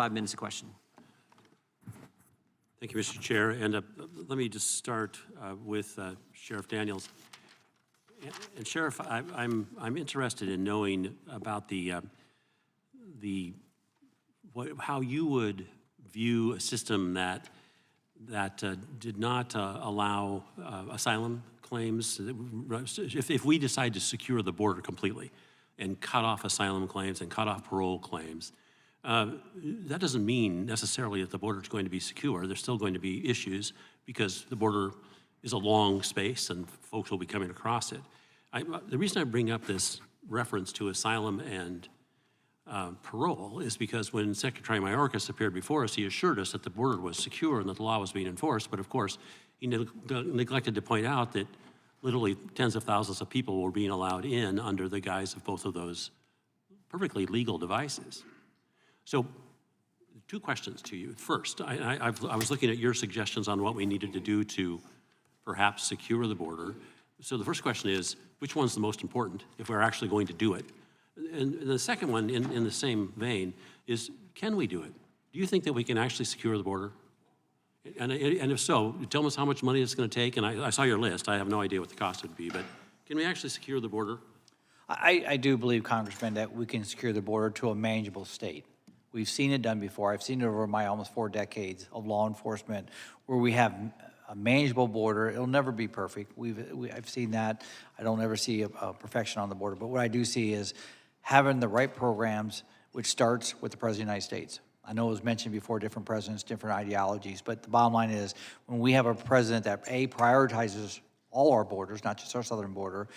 5 minutes of question. Thank you, Mr. Chair. And let me just start with Sheriff Daniels. And Sheriff, I'm interested in knowing about how you would view a system that did not allow asylum claims. If we decide to secure the border completely and cut off asylum claims and cut off parole claims, that doesn't mean necessarily that the border is going to be secure. There's still going to be issues because the border is a long space and folks will be coming across it. The reason I bring up this reference to asylum and parole is because when Secretary Mayorkas appeared before us, he assured us that the border was secure and that the law was being enforced, but of course, he neglected to point out that literally tens of thousands of people were being allowed in under the guise of both of those perfectly legal devices. So, 2 questions to you. First, I was looking at your suggestions on what we needed to do to perhaps secure the border. So the first question is, which one's the most important if we're actually going to do it? And the second one, in the same vein, is can we do it? Do you think that we can actually secure the border? And if so, tell us how much money it's going to take. And I saw your list. I have no idea what the cost would be, but can we actually secure the border? I do believe, Congressman, that we can secure the border to a manageable state. We've seen it done before. I've seen it over my almost 4 decades of law enforcement where we have a manageable border. It'll never be perfect. I've seen that. I don't ever see a perfection on the border. But what I do see is having the right programs, which starts with the President of the United States. I know it was mentioned before, different presidents, different ideologies, but the bottom line is when we have a president that, A, prioritizes all our borders, not just our southern border,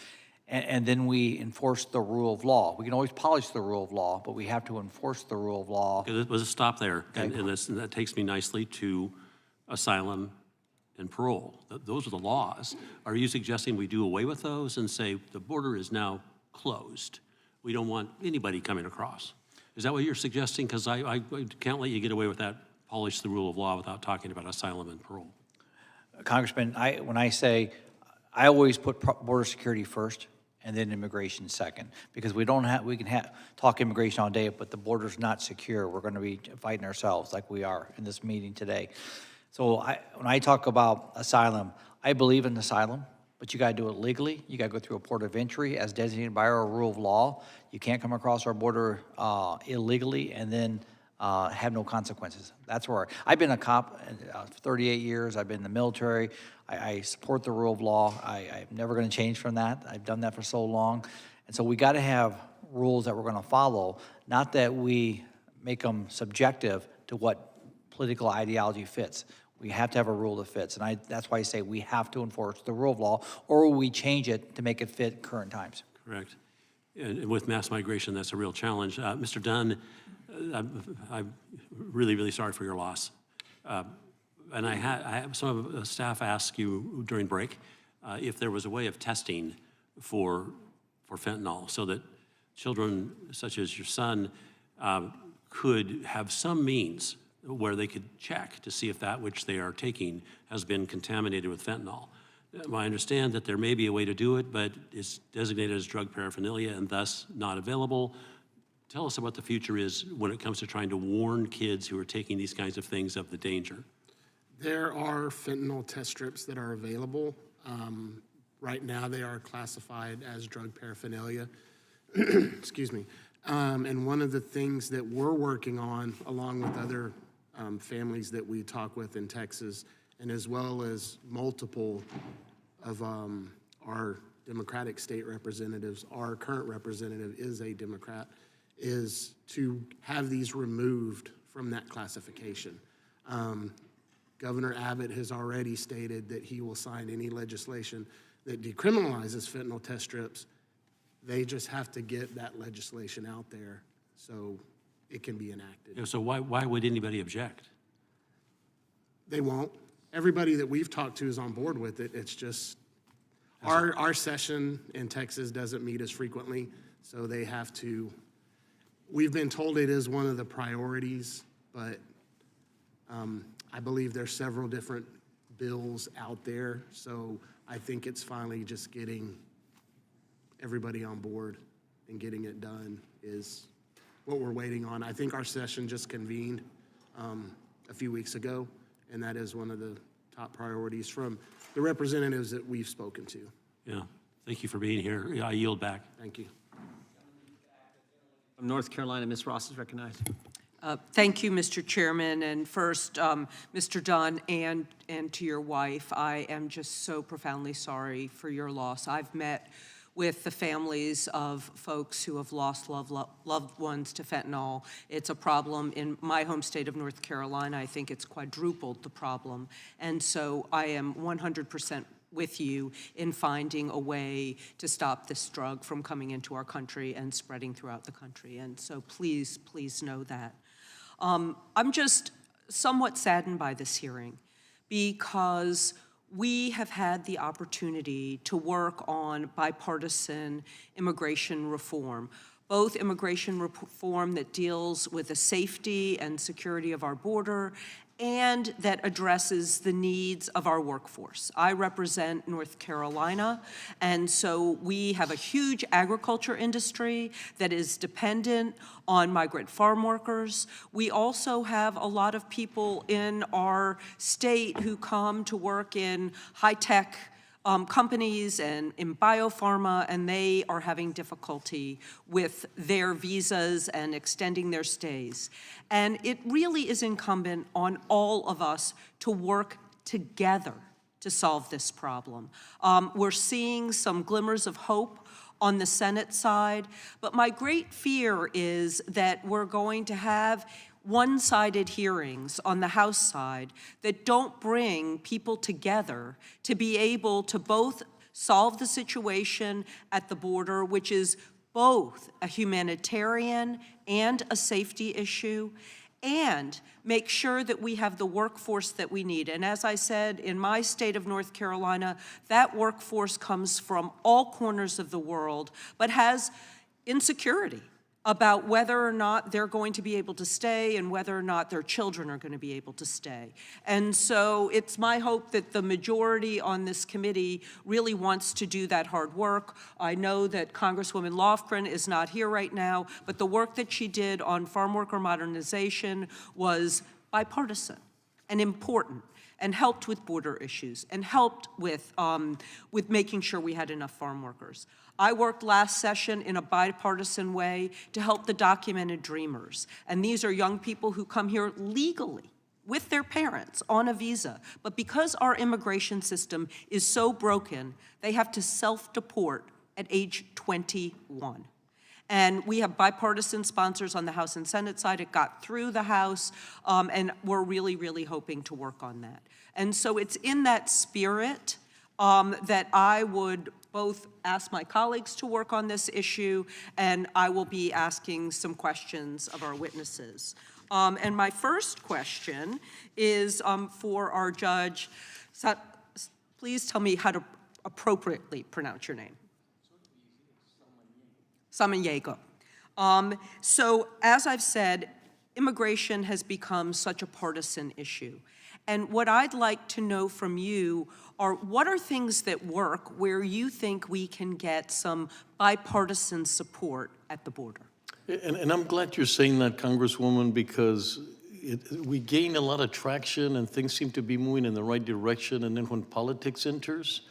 and then we enforce the rule of law. We can always polish the rule of law, but we have to enforce the rule of law. Okay, let's stop there. Okay. And that takes me nicely to asylum and parole. Those are the laws. Are you suggesting we do away with those and say the border is now closed? We don't want anybody coming across. Is that what you're suggesting? Because I can't let you get away with that, polish the rule of law without talking about asylum and parole. Congressman, when I say, I always put border security first and then immigration second, because we can talk immigration all day, but the border's not secure. We're going to be fighting ourselves like we are in this meeting today. So when I talk about asylum, I believe in asylum, but you got to do it legally. You got to go through a port of entry as designated by our rule of law. You can't come across our border illegally and then have no consequences. That's where I've been a cop for 38 years. I've been in the military. I support the rule of law. I'm never going to change from that. I've done that for so long. And so we got to have rules that we're going to follow, not that we make them subjective to what political ideology fits. We have to have a rule that fits. And that's why I say we have to enforce the rule of law, or we change it to make it fit current times. Correct. And with mass migration, that's a real challenge. Mr. Dunn, I'm really, really sorry for your loss. And I had some of the staff ask you during break if there was a way of testing for fentanyl so that children such as your son could have some means where they could check to see if that which they are taking has been contaminated with fentanyl. I understand that there may be a way to do it, but it's designated as drug paraphernalia and thus not available. Tell us what the future is when it comes to trying to warn kids who are taking these kinds of things of the danger. There are fentanyl test strips that are available. Right now they are classified as drug paraphernalia. Excuse me. And one of the things that we're working on, along with other families that we talk with in Texas, and as well as multiple of our Democratic state representatives, our current representative is a Democrat, is to have these removed from that classification. Governor Abbott has already stated that he will sign any legislation that decriminalizes fentanyl test strips. They just have to get that legislation out there so it can be enacted. Yeah, so why would anybody object? They won't. Everybody that we've talked to is on board with it. It's just our session in Texas doesn't meet as frequently, so they have to. We've been told it is one of the priorities, but I believe there's several different bills out there, so I think it's finally just getting everybody on board and getting it done is what we're waiting on. I think our session just convened. a few weeks ago, and that is one of the top priorities from the representatives that we've spoken to. Yeah, thank you for being here. I yield back. Thank you. From North Carolina, Ms. Ross is recognized. Thank you, Mr. Chairman. And first, Mr. Dunn, and to your wife, I am just so profoundly sorry for your loss. I've met with the families of folks who have lost loved ones to fentanyl. It's a problem in my home state of North Carolina. I think it's quadrupled the problem. And so I am 100% with you in finding a way to stop this drug from coming into our country and spreading throughout the country. And so please, please know that. I'm just somewhat saddened by this hearing because we have had the opportunity to work on bipartisan immigration reform, both immigration reform that deals with the safety and security of our border and that addresses the needs of our workforce. I represent North Carolina, and so we have a huge agriculture industry that is dependent on migrant farm workers. We also have a lot of people in our state who come to work in high-tech companies and in biopharma, and they are having difficulty with their visas and extending their stays. And it really is incumbent on all of us to work together to solve this problem. We're seeing some glimmers of hope on the Senate side, but my great fear is that we're going to have one-sided hearings on the House side that don't bring people together to be able to both solve the situation at the border, which is both a humanitarian and a safety issue, and make sure that we have the workforce that we need. And as I said, in my state of North Carolina, that workforce comes from all corners of the world, but has insecurity about whether or not they're going to be able to stay and whether or not their children are going to be able to stay. And so it's my hope that the majority on this committee really wants to do that hard work. I know that Congresswoman Lofgren is not here right now, but the work that she did on farm worker modernization was bipartisan and important, and helped with border issues, and helped with making sure we had enough farm workers. I worked last session in a bipartisan way to help the documented dreamers. And these are young people who come here legally with their parents on a visa. But because our immigration system is so broken, they have to self-deport at age 21. And we have bipartisan sponsors on the House and Senate side. It got through the House, and we're really, really hoping to work on that. And so it's in that spirit that I would both ask my colleagues to work on this issue, and I will be asking some questions of our witnesses. And my first question is for our judge. Please tell me how to appropriately pronounce your name. Samaniego. So as I've said, immigration has become such a partisan issue. And what I'd like to know from you are what are things that work where you think we can get some bipartisan support at the border? And I'm glad you're saying that, Congresswoman, because we gain a lot of traction and things seem to be moving in the right direction. And then when politics enters,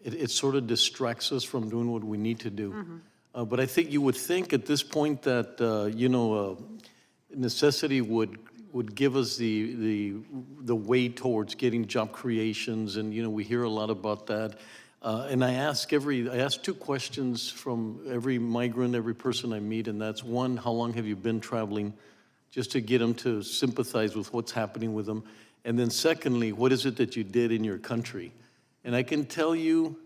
it sort of distracts us from doing what we need to do. Mm-hmm. But I think you would think at this point that, necessity would give us the way towards getting job creations, and we hear a lot about that. And I ask two questions from every migrant, every person I meet, and that's one, how long have you been traveling, just to get them to sympathize with what's happening with them, and then secondly, what is it that you did in your country? And I can tell you,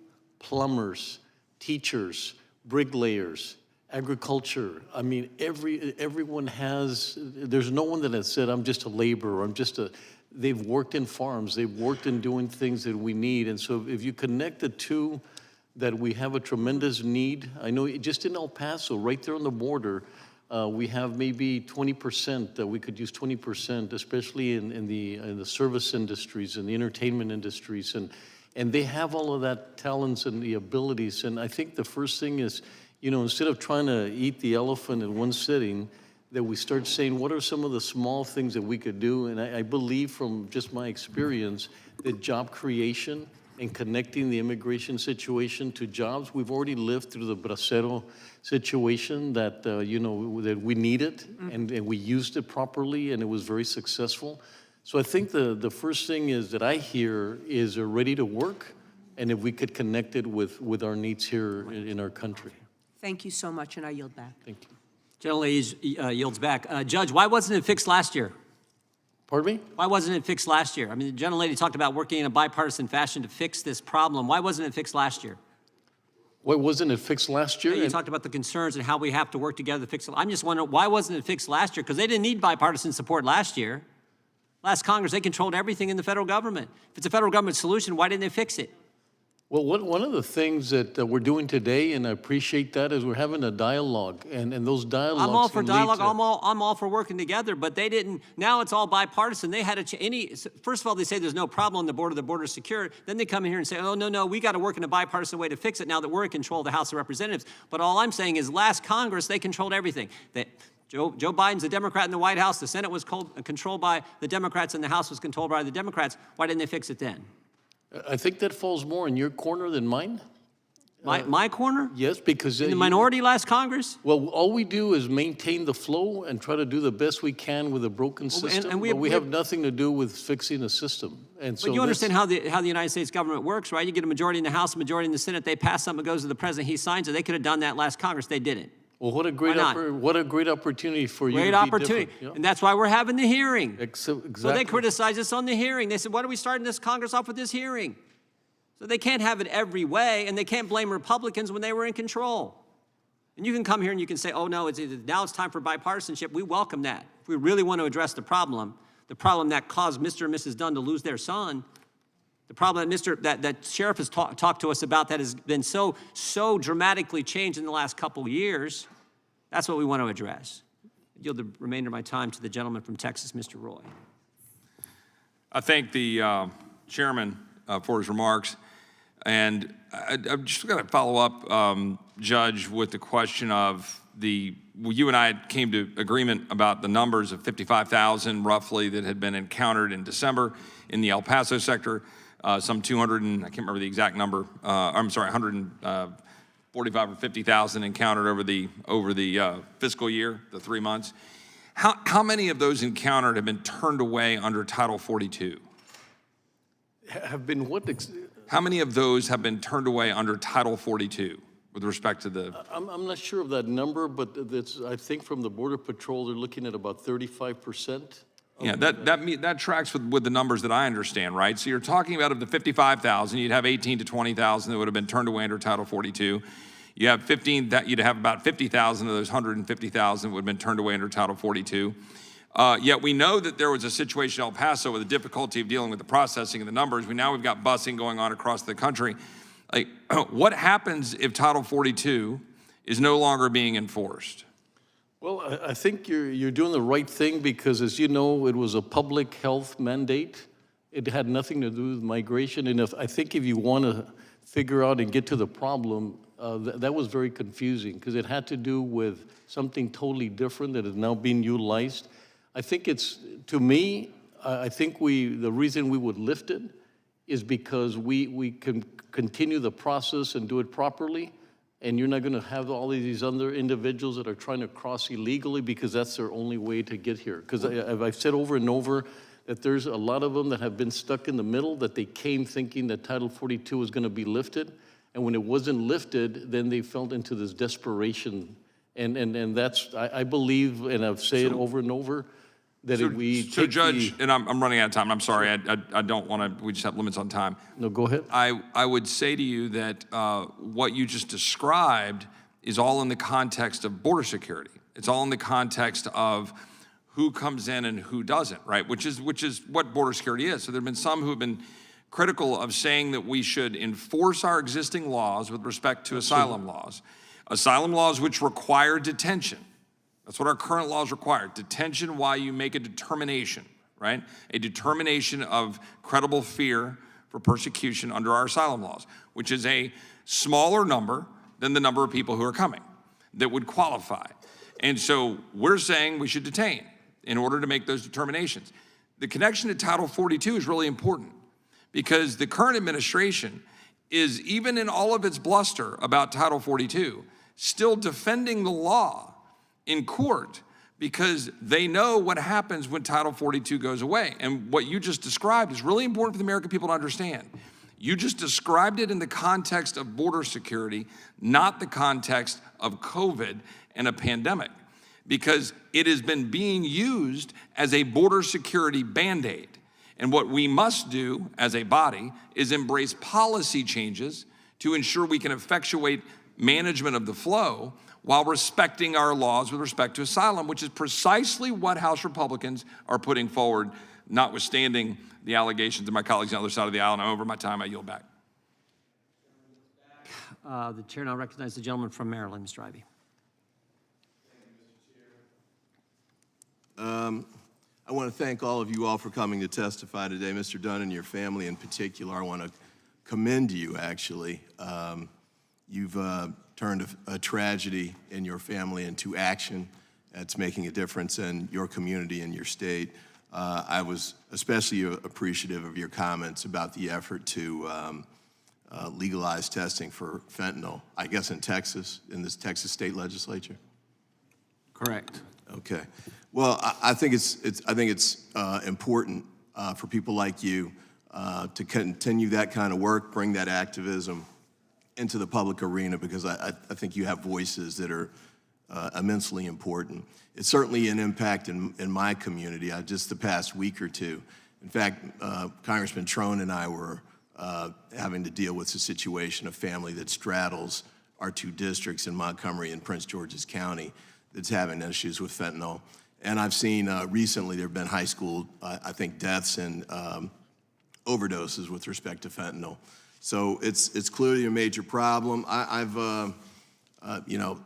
plumbers, teachers, bricklayers, agriculture, I mean, everyone has, there's no one that has said, I'm just a laborer, they've worked in farms, they've worked in doing things that we need. And so if you connect the two, that we have a tremendous need. I know just in El Paso, right there on the border, we have maybe 20%, that we could use 20%, especially in the service industries and the entertainment industries. And they have all of that talents and the abilities. And I think the first thing is, instead of trying to eat the elephant in one sitting, that we start saying, what are some of the small things that we could do? And I believe from just my experience that job creation and connecting the immigration situation to jobs, we've already lived through the Bracero situation that, that we needed, and we used it properly, and it was very successful. So I think the first thing is that I hear is ready to work, and if we could connect it with our needs here in our country. Thank you so much, and I yield back. Thank you. Gentlelady yields back. Judge, why wasn't it fixed last year? Pardon me? Why wasn't it fixed last year? I mean, the gentlelady talked about working in a bipartisan fashion to fix this problem. Why wasn't it fixed last year? Why wasn't it fixed last year? You talked about the concerns and how we have to work together to fix it. I'm just wondering, why wasn't it fixed last year? Because they didn't need bipartisan support last year. Last Congress, they controlled everything in the federal government. If it's a federal government solution, why didn't they fix it? Well, one of the things that we're doing today, and I appreciate that, is we're having a dialogue, and those dialogues. I'm all for can lead dialogue. to- I'm all for working together, but they didn't. Now it's all bipartisan. They had first of all, they say there's no problem on the border. The border's secure. Then they come in here and say, oh, no, we got to work in a bipartisan way to fix it now that we're in control of the House of Representatives. But all I'm saying is last Congress, they controlled everything. Joe Biden's a Democrat in the White House. The Senate was controlled by the Democrats, and the House was controlled by the Democrats. Why didn't they fix it then? I think that falls more in your corner than mine. My corner? Yes, because In the minority last Congress? well, all we do is maintain the flow and try to do the best we can with a broken system. and but we have nothing to do with fixing the system. And so But you understand how the United States government works, right? You get a majority in the House, a majority in the Senate. They pass something, it goes to the president, he signs it. They could have done that last Congress. They didn't. Well, what a great not? what a great opportunity for you. Great to be opportunity. different. Yeah. And that's why we're having the hearing. Exactly. So they criticized us on the hearing. They said, why are we starting this Congress off with this hearing? So they can't have it every way, and they can't blame Republicans when they were in control. And you can come here and you can say, oh, no, now it's time for bipartisanship. We welcome that. If we really want to address the problem that caused Mr. and Mrs. Dunn to lose their son, the problem that Sheriff has talked to us about that has been so dramatically changed in the last couple years, that's what we want to address. I yield the remainder of my time to the gentleman from Texas, Mr. Roy. I thank the chairman for his remarks. And I'm just going to follow up, Judge, with the question of you and I came to agreement about the numbers of 55,000 roughly that had been encountered in December in the El Paso sector. Some 200 and I can't remember the exact number. I'm sorry, 145 or 50,000 encountered over the fiscal year, the 3 months. How many of those encountered have been turned away under Title 42? Have been what? How many of those have been turned away under Title 42 with respect to the? I'm not sure of that number, but I think from the Border Patrol, they're looking at about 35%. Yeah, that tracks with the numbers that I understand, right? So you're talking about of the 55,000, you'd have 18 to 20,000 that would have been turned away under Title 42. You have you'd have about 50,000 of those 150,000 would have been turned away under Title 42. Yet we know that there was a situation in El Paso with the difficulty of dealing with the processing of the numbers. We've got busing going on across the country. Like, what happens if Title 42 is no longer being enforced? Well, I think you're doing the right thing because, as you know, it was a public health mandate. It had nothing to do with migration. And I think if you want to figure out and get to the problem, that was very confusing because it had to do with something totally different that is now being utilized. I think to me, I think the reason we would lift it is because we can continue the process and do it properly, and you're not going to have all of these other individuals that are trying to cross illegally because that's their only way to get here. Because I've said over and over that there's a lot of them that have been stuck in the middle, that they came thinking that Title 42 was going to be lifted, and when it wasn't lifted, then they fell into this desperation. And that's, I believe, and I've said it over and over, that if we So Judge, and I'm running out of time, I'm sorry, I don't want to, we just have limits on time. No, go ahead. I would say to you that what you just described is all in the context of border security. It's all in the context of who comes in and who doesn't, right? Which is what border security is. So there have been some who have been critical of saying that we should enforce our existing laws with respect to asylum laws. Asylum laws which require detention. That's what our current laws require. Detention while you make a determination, right? A determination of credible fear for persecution under our asylum laws, which is a smaller number than the number of people who are coming that would qualify. And so we're saying we should detain in order to make those determinations. The connection to Title 42 is really important because the current administration is, even in all of its bluster about Title 42, still defending the law in court because they know what happens when Title 42 goes away. And what you just described is really important for the American people to understand. You just described it in the context of border security, not the context of COVID and a pandemic, because it has been being used as a border security Band-Aid. And what we must do as a body is embrace policy changes to ensure we can effectuate management of the flow while respecting our laws with respect to asylum, which is precisely what House Republicans are putting forward, notwithstanding the allegations of my colleagues on the other side of the aisle. And I'm over my time. I yield back. The chair now recognizes the gentleman from Maryland, Mr. Ivey. I want to thank all of you all for coming to testify today. Mr. Dunn and your family in particular, I want to commend you, actually. You've turned a tragedy in your family into action. That's making a difference in your community and your state. I was especially appreciative of your comments about the effort to legalize testing for fentanyl, I guess in Texas, in this Texas state legislature. Correct. Okay. Well, I think it's important for people like you to continue that kind of work, bring that activism into the public arena, because I think you have voices that are immensely important. It's certainly an impact in my community. Just the past week or two, in fact, Congressman Trone and I were having to deal with the situation of family that straddles our two districts in Montgomery and Prince George's County that's having issues with fentanyl. And I've seen recently there have been high school, I think, deaths and overdoses with respect to fentanyl. So it's clearly a major problem. I've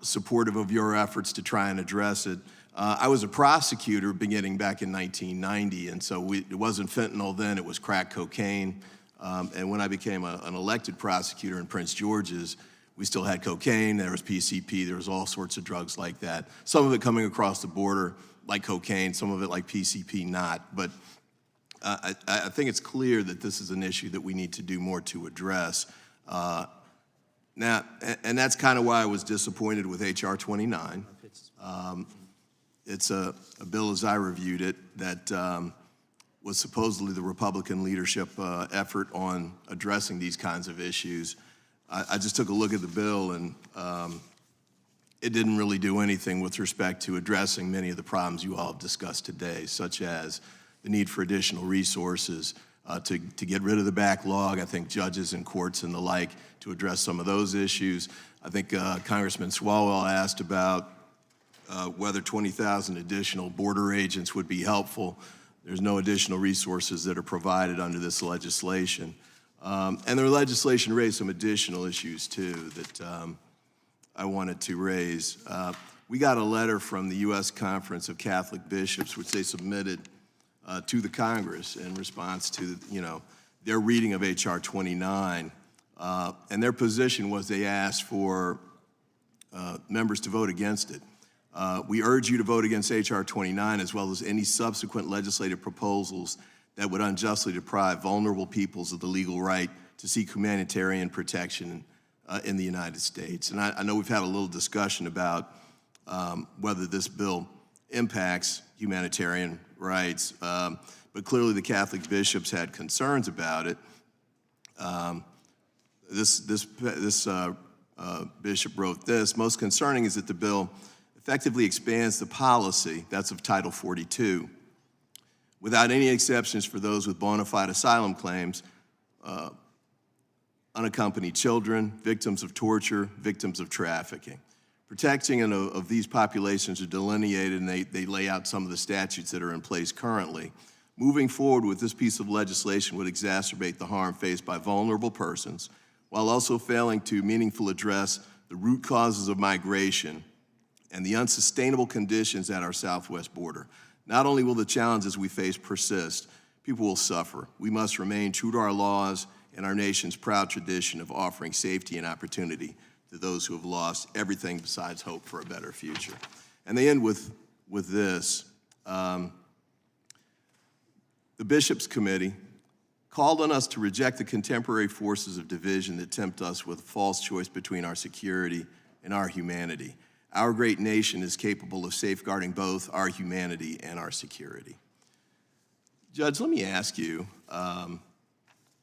supportive of your efforts to try and address it. I was a prosecutor beginning back in 1990, and so it wasn't fentanyl then, it was crack cocaine. And when I became an elected prosecutor in Prince George's, we still had cocaine, there was PCP, there was all sorts of drugs like that. Some of it coming across the border, like cocaine, some of it like PCP, not. But I think it's clear that this is an issue that we need to do more to address. Now, and that's kind of why I was disappointed with H.R. 29. It's a bill, as I reviewed it, that was supposedly the Republican leadership effort on addressing these kinds of issues. I just took a look at the bill, and it didn't really do anything with respect to addressing many of the problems you all have discussed today, such as the need for additional resources to get rid of the backlog. I think judges and courts and the like to address some of those issues. I think Congressman Swalwell asked about whether 20,000 additional border agents would be helpful. There's no additional resources that are provided under this legislation. And the legislation raised some additional issues, too, that I wanted to raise. We got a letter from the U.S. Conference of Catholic Bishops, which they submitted to the Congress in response to, their reading of H.R. 29. And their position was they asked for members to vote against it. We urge you to vote against H.R. 29 as well as any subsequent legislative proposals that would unjustly deprive vulnerable peoples of the legal right to seek humanitarian protection in the United States. And I know we've had a little discussion about whether this bill impacts humanitarian rights, but clearly the Catholic bishops had concerns about it. This bishop wrote this: most concerning is that the bill effectively expands the policy, that's of Title 42, without any exceptions for those with bona fide asylum claims, unaccompanied children, victims of torture, victims of trafficking. Protecting of these populations are delineated, and they lay out some of the statutes that are in place currently. Moving forward with this piece of legislation would exacerbate the harm faced by vulnerable persons, while also failing to meaningfully address the root causes of migration and the unsustainable conditions at our southwest border. Not only will the challenges we face persist, people will suffer. We must remain true to our laws and our nation's proud tradition of offering safety and opportunity to those who have lost everything besides hope for a better future. And they end with this. The Bishops' Committee called on us to reject the contemporary forces of division that tempt us with a false choice between our security and our humanity. Our great nation is capable of safeguarding both our humanity and our security. Judge, let me ask you,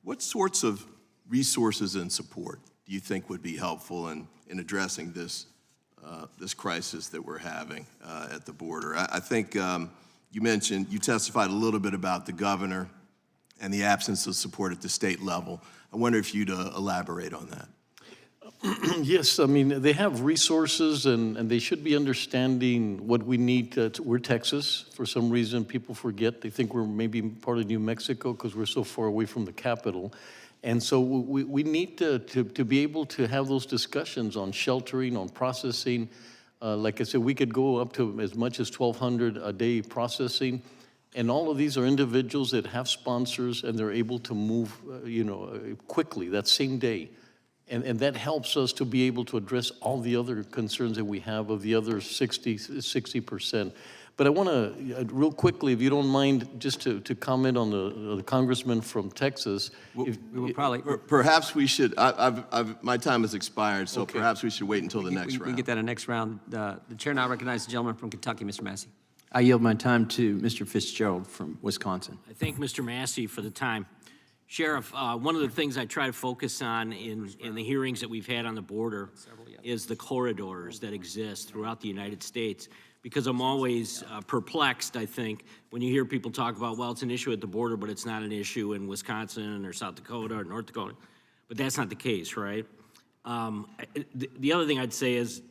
what sorts of resources and support do you think would be helpful in addressing this crisis that we're having at the border? I think you testified a little bit about the governor and the absence of support at the state level. I wonder if you'd elaborate on that. Yes, I mean, they have resources and they should be understanding what we need. We're Texas. For some reason, people forget. They think we're maybe part of New Mexico because we're so far away from the capital. And so we need to be able to have those discussions on sheltering, on processing. Like I said, we could go up to as much as 1,200 a day processing. And all of these are individuals that have sponsors and they're able to move, quickly that same day. And that helps us to be able to address all the other concerns that we have of the other 60%. But I want to, real quickly, if you don't mind, just to comment on the congressman from Texas. We will probably... Perhaps we should, my time has expired, so perhaps we should wait until the next round. We can get that in the next round. The chair now recognizes the gentleman from Kentucky, Mr. Massey. I yield my time to Mr. Fitzgerald from Wisconsin. I thank Mr. Massey for the time. Sheriff, one of the things I try to focus on in the hearings that we've had on the border is the corridors that exist throughout the United States, because I'm always perplexed, I think, when you hear people talk about, well, it's an issue at the border, but it's not an issue in Wisconsin or South Dakota or North Dakota. But that's not the case, right? The other thing I'd say is,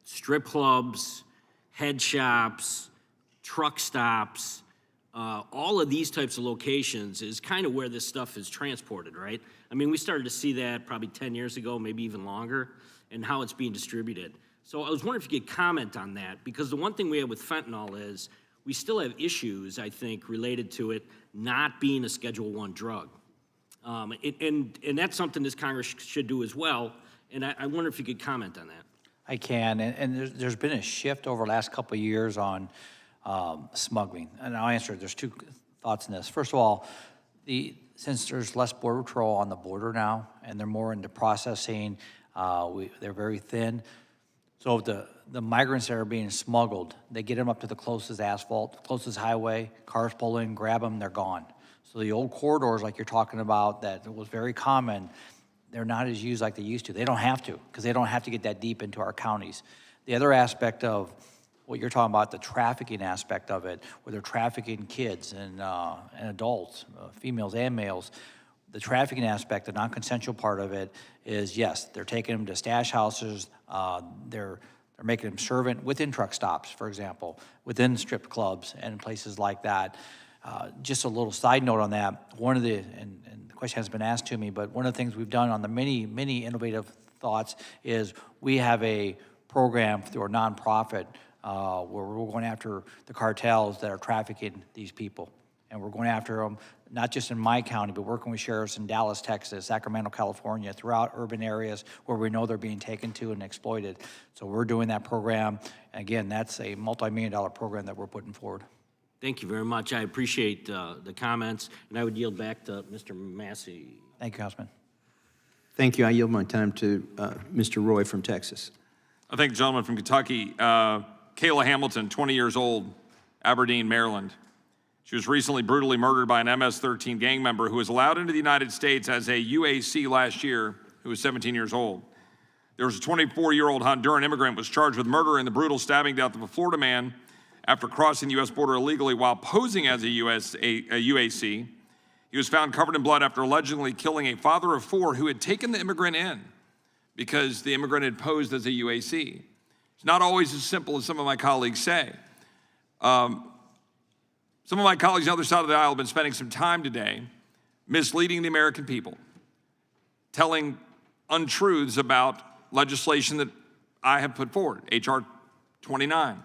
strip clubs, head shops, truck stops, all of these types of locations is kind of where this stuff is transported, right? I mean, we started to see that probably 10 years ago, maybe even longer, and how it's being distributed. So I was wondering if you could comment on that, because the one thing we have with fentanyl is we still have issues, I think, related to it not being a Schedule I drug. And that's something this Congress should do as well, and I wonder if you could comment on that. I can, and there's been a shift over the last couple of years on smuggling. And I'll answer, there's two thoughts in this. First of all, since there's less border patrol on the border now, and they're more into processing, they're very thin. So the migrants that are being smuggled, they get them up to the closest asphalt, closest highway, cars pull in, grab them, they're gone. So the old corridors like you're talking about that was very common, they're not as used like they used to. They don't have to, because they don't have to get that deep into our counties. The other aspect of what you're talking about, the trafficking aspect of it, where they're trafficking kids and adults, females and males, the trafficking aspect, the non-consensual part of it is, yes, they're taking them to stash houses, they're making them servant within truck stops, for example, within strip clubs and places like that. Just a little side note on that, and the question hasn't been asked to me, but one of the things we've done on the many innovative thoughts is we have a program through our nonprofit where we're going after the cartels that are trafficking these people. And we're going after them, not just in my county, but working with sheriffs in Dallas, Texas, Sacramento, California, throughout urban areas where we know they're being taken to and exploited. So we're doing that program. And again, that's a multi-million-dollar program that we're putting forward. Thank you very much. I appreciate the comments, and I would yield back to Mr. Massey. Thank you, Councilman. Thank you. I yield my time to Mr. Roy from Texas. I thank the gentleman from Kentucky. Kayla Hamilton, 20 years old, Aberdeen, Maryland. She was recently brutally murdered by an MS-13 gang member who was allowed into the United States as a UAC last year, who was 17 years old. There was a 24-year-old Honduran immigrant was charged with murder in the brutal stabbing death of a Florida man after crossing the U.S. border illegally while posing as a UAC. He was found covered in blood after allegedly killing a father of four who had taken the immigrant in because the immigrant had posed as a UAC. It's not always as simple as some of my colleagues say. Some of my colleagues on the other side of the aisle have been spending some time today misleading the American people, telling untruths about legislation that I have put forward, H.R. 29,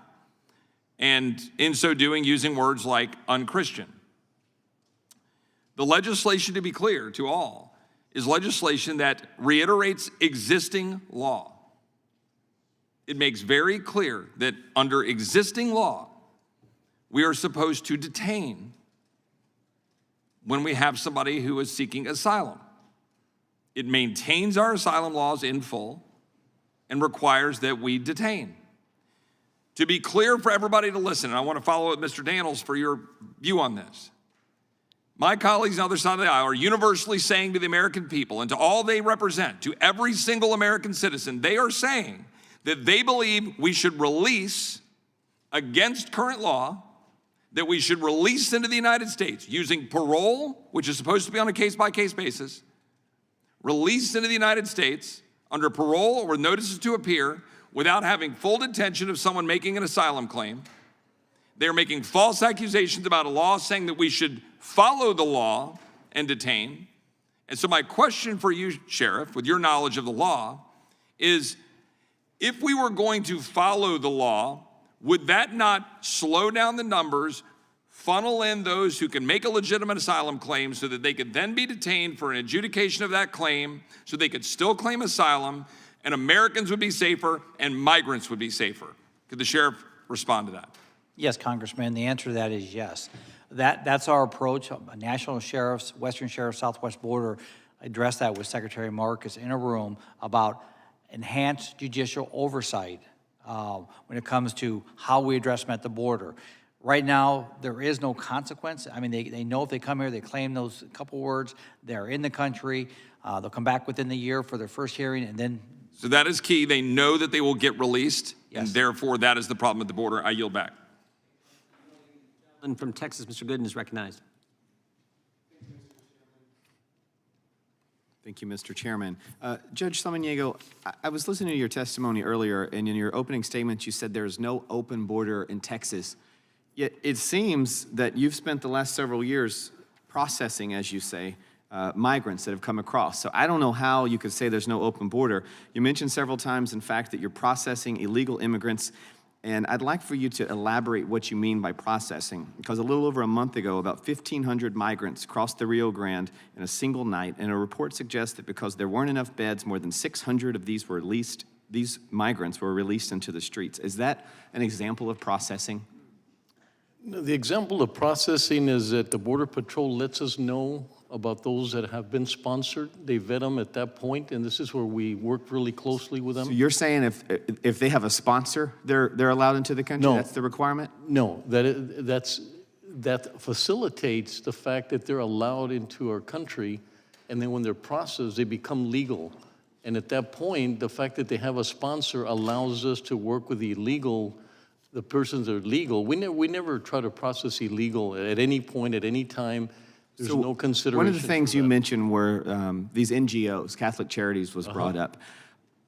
and in so doing, using words like unchristian. The legislation, to be clear to all, is legislation that reiterates existing law. it makes very clear that under existing law, we are supposed to detain when we have somebody who is seeking asylum. It maintains our asylum laws in full and requires that we detain. To be clear for everybody to listen, and I want to follow up Mr. Daniels for your view on this. My colleagues on the other side of the aisle are universally saying to the American people and to all they represent, to every single American citizen, they are saying that they believe we should release, against current law, that we should release into the United States using parole, which is supposed to be on a case-by-case basis, release into the United States under parole or with notices to appear without having full detention of someone making an asylum claim. They're making false accusations about a law saying that we should follow the law and detain. And so my question for you, Sheriff, with your knowledge of the law, is if we were going to follow the law, would that not slow down the numbers, funnel in those who can make a legitimate asylum claim so that they could then be detained for an adjudication of that claim so they could still claim asylum, and Americans would be safer and migrants would be safer? Could the sheriff respond to that? Yes, Congressman, the answer to that is yes. That's our approach. National sheriffs, Western Sheriff, Southwest Border addressed that with Secretary Marcus in a room about enhanced judicial oversight when it comes to how we address them at the border. Right now, there is no consequence. I mean, they know if they come here, they claim those couple words, they're in the country, they'll come back within the year for their first hearing, and then... So that is key. They know that they will get released, Yes. and therefore that is the problem at the border. I yield back. And from Texas, Mr. Gooden is recognized. Thank you, Mr. Chairman. Judge Samaniego, I was listening to your testimony earlier, and in your opening statement, you said there is no open border in Texas. Yet it seems that you've spent the last several years processing, as you say, migrants that have come across. So I don't know how you could say there's no open border. You mentioned several times, in fact, that you're processing illegal immigrants. And I'd like for you to elaborate what you mean by processing, because a little over a month ago, about 1,500 migrants crossed the Rio Grande in a single night, and a report suggests that because there weren't enough beds, more than 600 of these migrants were released into the streets. Is that an example of processing? No, the example of processing is that the Border Patrol lets us know about those that have been sponsored. They vet them at that point, and this is where we work really closely with them. So you're saying if they have a sponsor, they're allowed into the country? No. That's the requirement? No, that facilitates the fact that they're allowed into our country, and then when they're processed, they become legal. And at that point, the fact that they have a sponsor allows us to work with the persons that are legal. We never try to process illegal at any point, at any time. There's no consideration. One of the things you mentioned were these NGOs, Catholic Charities was brought up.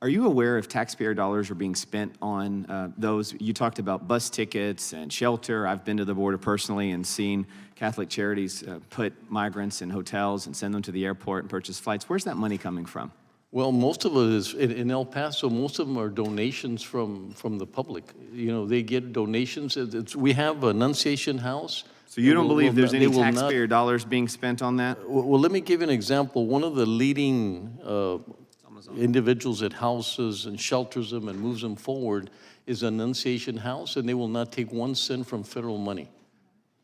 Are you aware if taxpayer dollars are being spent on those? You talked about bus tickets and shelter. I've been to the border personally and seen Catholic Charities put migrants in hotels and send them to the airport and purchase flights. Where's that money coming from? Well, most of it is in El Paso. Most of them are donations from the public. You know, they get donations. We have an Annunciation House. So you don't believe there's any taxpayer dollars being spent on that? Well, let me give you an example. One of the leading individuals that houses and shelters them and moves them forward is Annunciation House, and they will not take 1 cent from federal money.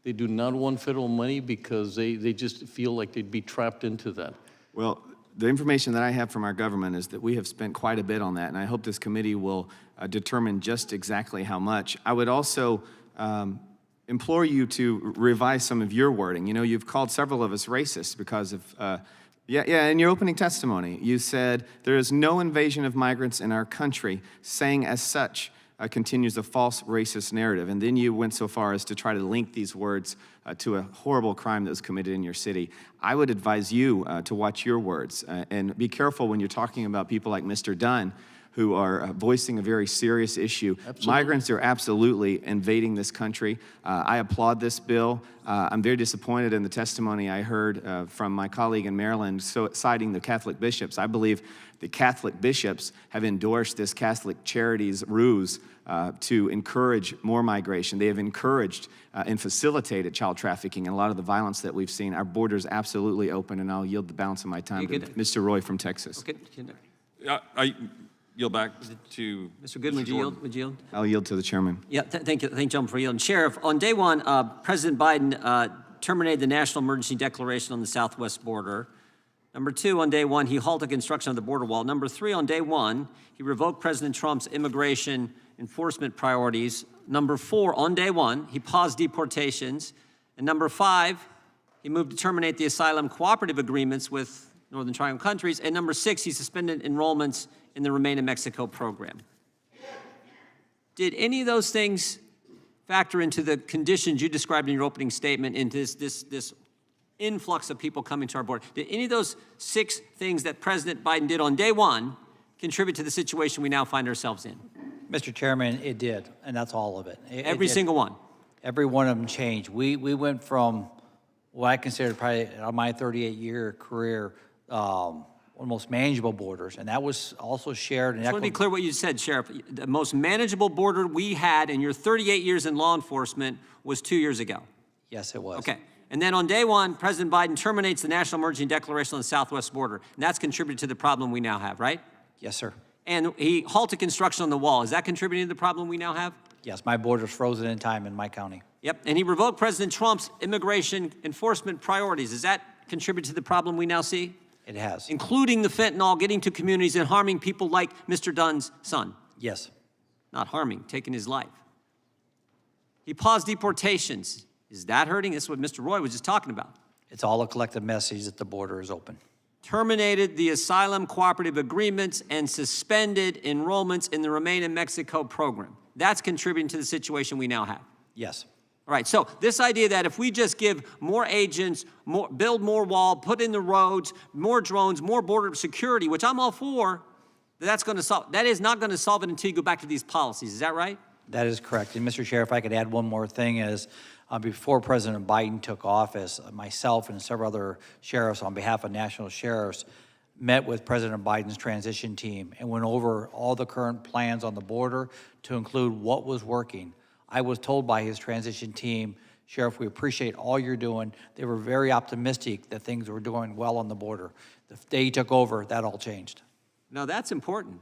They do not want federal money because they just feel like they'd be trapped into that. Well, the information that I have from our government is that we have spent quite a bit on that, and I hope this committee will determine just exactly how much. I would also implore you to revise some of your wording. You know, you've called several of us racist because of, in your opening testimony, you said, there is no invasion of migrants in our country, saying as such continues a false racist narrative. And then you went so far as to try to link these words to a horrible crime that was committed in your city. I would advise you to watch your words and be careful when you're talking about people like Mr. Dunn, who are voicing a very serious issue. Absolutely. Migrants are absolutely invading this country. I applaud this bill. I'm very disappointed in the testimony I heard from my colleague in Maryland citing the Catholic bishops. I believe the Catholic bishops have endorsed this Catholic Charities ruse to encourage more migration. They have encouraged and facilitated child trafficking and a lot of the violence that we've seen. Our border's absolutely open, and I'll yield the balance of my time to Mr. Roy from Texas. Okay. yield back to Mr. Goodman, would you yield? Would you yield? I'll yield to the chairman. Yeah, thank you, gentlemen, for yielding. Sheriff, on day one, President Biden terminated the national emergency declaration on the southwest border. Number two, on day one, he halted construction of the border wall. Number three, on day one, he revoked President Trump's immigration enforcement priorities. Number four, on day one, he paused deportations. And number five, he moved to terminate the asylum cooperative agreements with Northern Triangle countries. And number six, he suspended enrollments in the Remain in Mexico program. Did any of those things factor into the conditions you described in your opening statement, into this influx of people coming to our border? Did any of those 6 things that President Biden did on day one contribute to the situation we now find ourselves in? Mr. Chairman, it did, and that's all of it. Every single one? Every one of them changed. We went from what I consider probably my 38-year career, one of the most manageable borders, and that was also shared. I just want to be clear what you said, Sheriff. The most manageable border we had in your 38 years in law enforcement was 2 years ago. Yes, it was. Okay. And then on day one, President Biden terminates the national emergency declaration on the southwest border. And that's contributed to the problem we now have, right? Yes, sir. And he halted construction on the wall. Is that contributing to the problem we now have? Yes, my border's frozen in time in my county. Yep. And he revoked President Trump's immigration enforcement priorities. Does that contribute to the problem we now see? It has. Including the fentanyl getting to communities and harming people like Mr. Dunn's son. Yes. Not harming, taking his life. He paused deportations. Is that hurting? This is what Mr. Roy was just talking about. It's all a collective message that the border is open. Terminated the asylum cooperative agreements and suspended enrollments in the Remain in Mexico program. That's contributing to the situation we now have. Yes. All right, so this idea that if we just give more agents, build more wall, put in the roads, more drones, more border security, which I'm all for, that's going to solve. That is not going to solve it until you go back to these policies. Is that right? That is correct. And Mr. Sheriff, if I could add one more thing is, before President Biden took office, myself and several other sheriffs on behalf of national sheriffs met with President Biden's transition team and went over all the current plans on the border to include what was working. I was told by his transition team, Sheriff, we appreciate all you're doing. They were very optimistic that things were doing well on the border. The day he took over, that all changed. Now, that's important.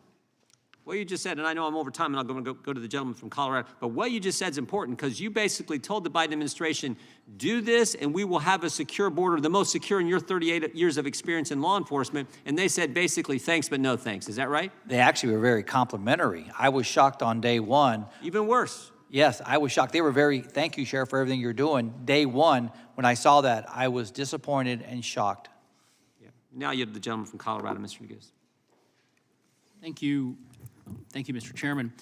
What you just said, and I know I'm over time, and I'm going to go to the gentleman from Colorado, but what you just said is important because you basically told the Biden administration, do this and we will have a secure border, the most secure in your 38 years of experience in law enforcement, and they said basically thanks but no thanks. Is that right? They actually were very complimentary. I was shocked on day one. Even worse. Yes, I was shocked. They were very, thank you, Sheriff, for everything you're doing. Day one, when I saw that, I was disappointed and shocked. Yeah. Now you have the gentleman from Colorado, Mr. Negus. Thank you. Thank you, Mr. Chairman.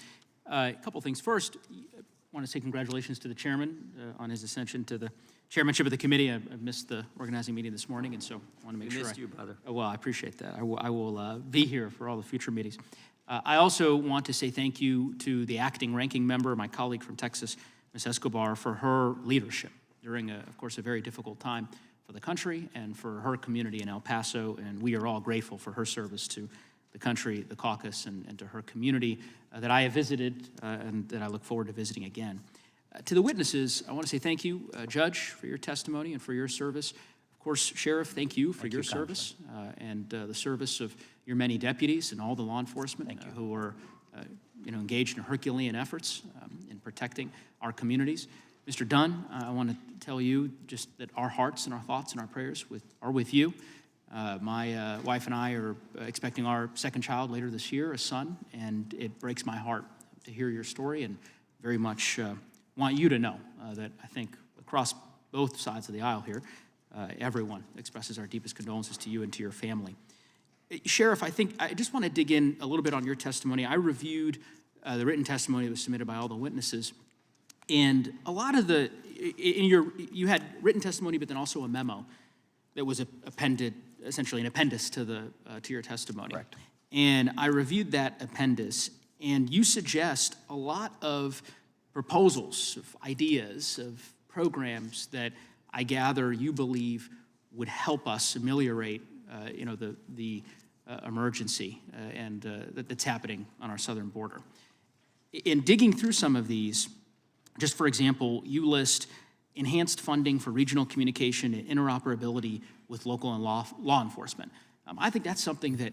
A couple things. First, I want to say congratulations to the chairman on his ascension to the chairmanship of the committee. I missed the organizing meeting this morning, and so I want to make sure. Missed you, brother. Well, I appreciate that. I will be here for all the future meetings. I also want to say thank you to the acting ranking member, my colleague from Texas, Ms. Escobar, for her leadership during, of course, a very difficult time for the country and for her community in El Paso, and we are all grateful for her service to the country, the caucus, and to her community that I have visited and that I look forward to visiting again. To the witnesses, I want to say thank you, Judge, for your testimony and for your service. Of course, Sheriff, thank you for your service and the service of your many deputies and all the law enforcement who are engaged in Herculean efforts in protecting our communities. Mr. Dunn, I want to tell you just that our hearts and our thoughts and our prayers are with you. My wife and I are expecting our second child later this year, a son, and it breaks my heart to hear your story and very much want you to know that I think across both sides of the aisle here, everyone expresses our deepest condolences to you and to your family. Sheriff, I think I just want to dig in a little bit on your testimony. I reviewed the written testimony that was submitted by all the witnesses, and a lot of you had written testimony, but then also a memo that was appended, essentially an appendix to your testimony. Correct. And I reviewed that appendix, and you suggest a lot of proposals, of ideas, of programs that I gather you believe would help us ameliorate, the emergency that's happening on our southern border. In digging through some of these, just for example, you list enhanced funding for regional communication and interoperability with local and law enforcement. I think that's something that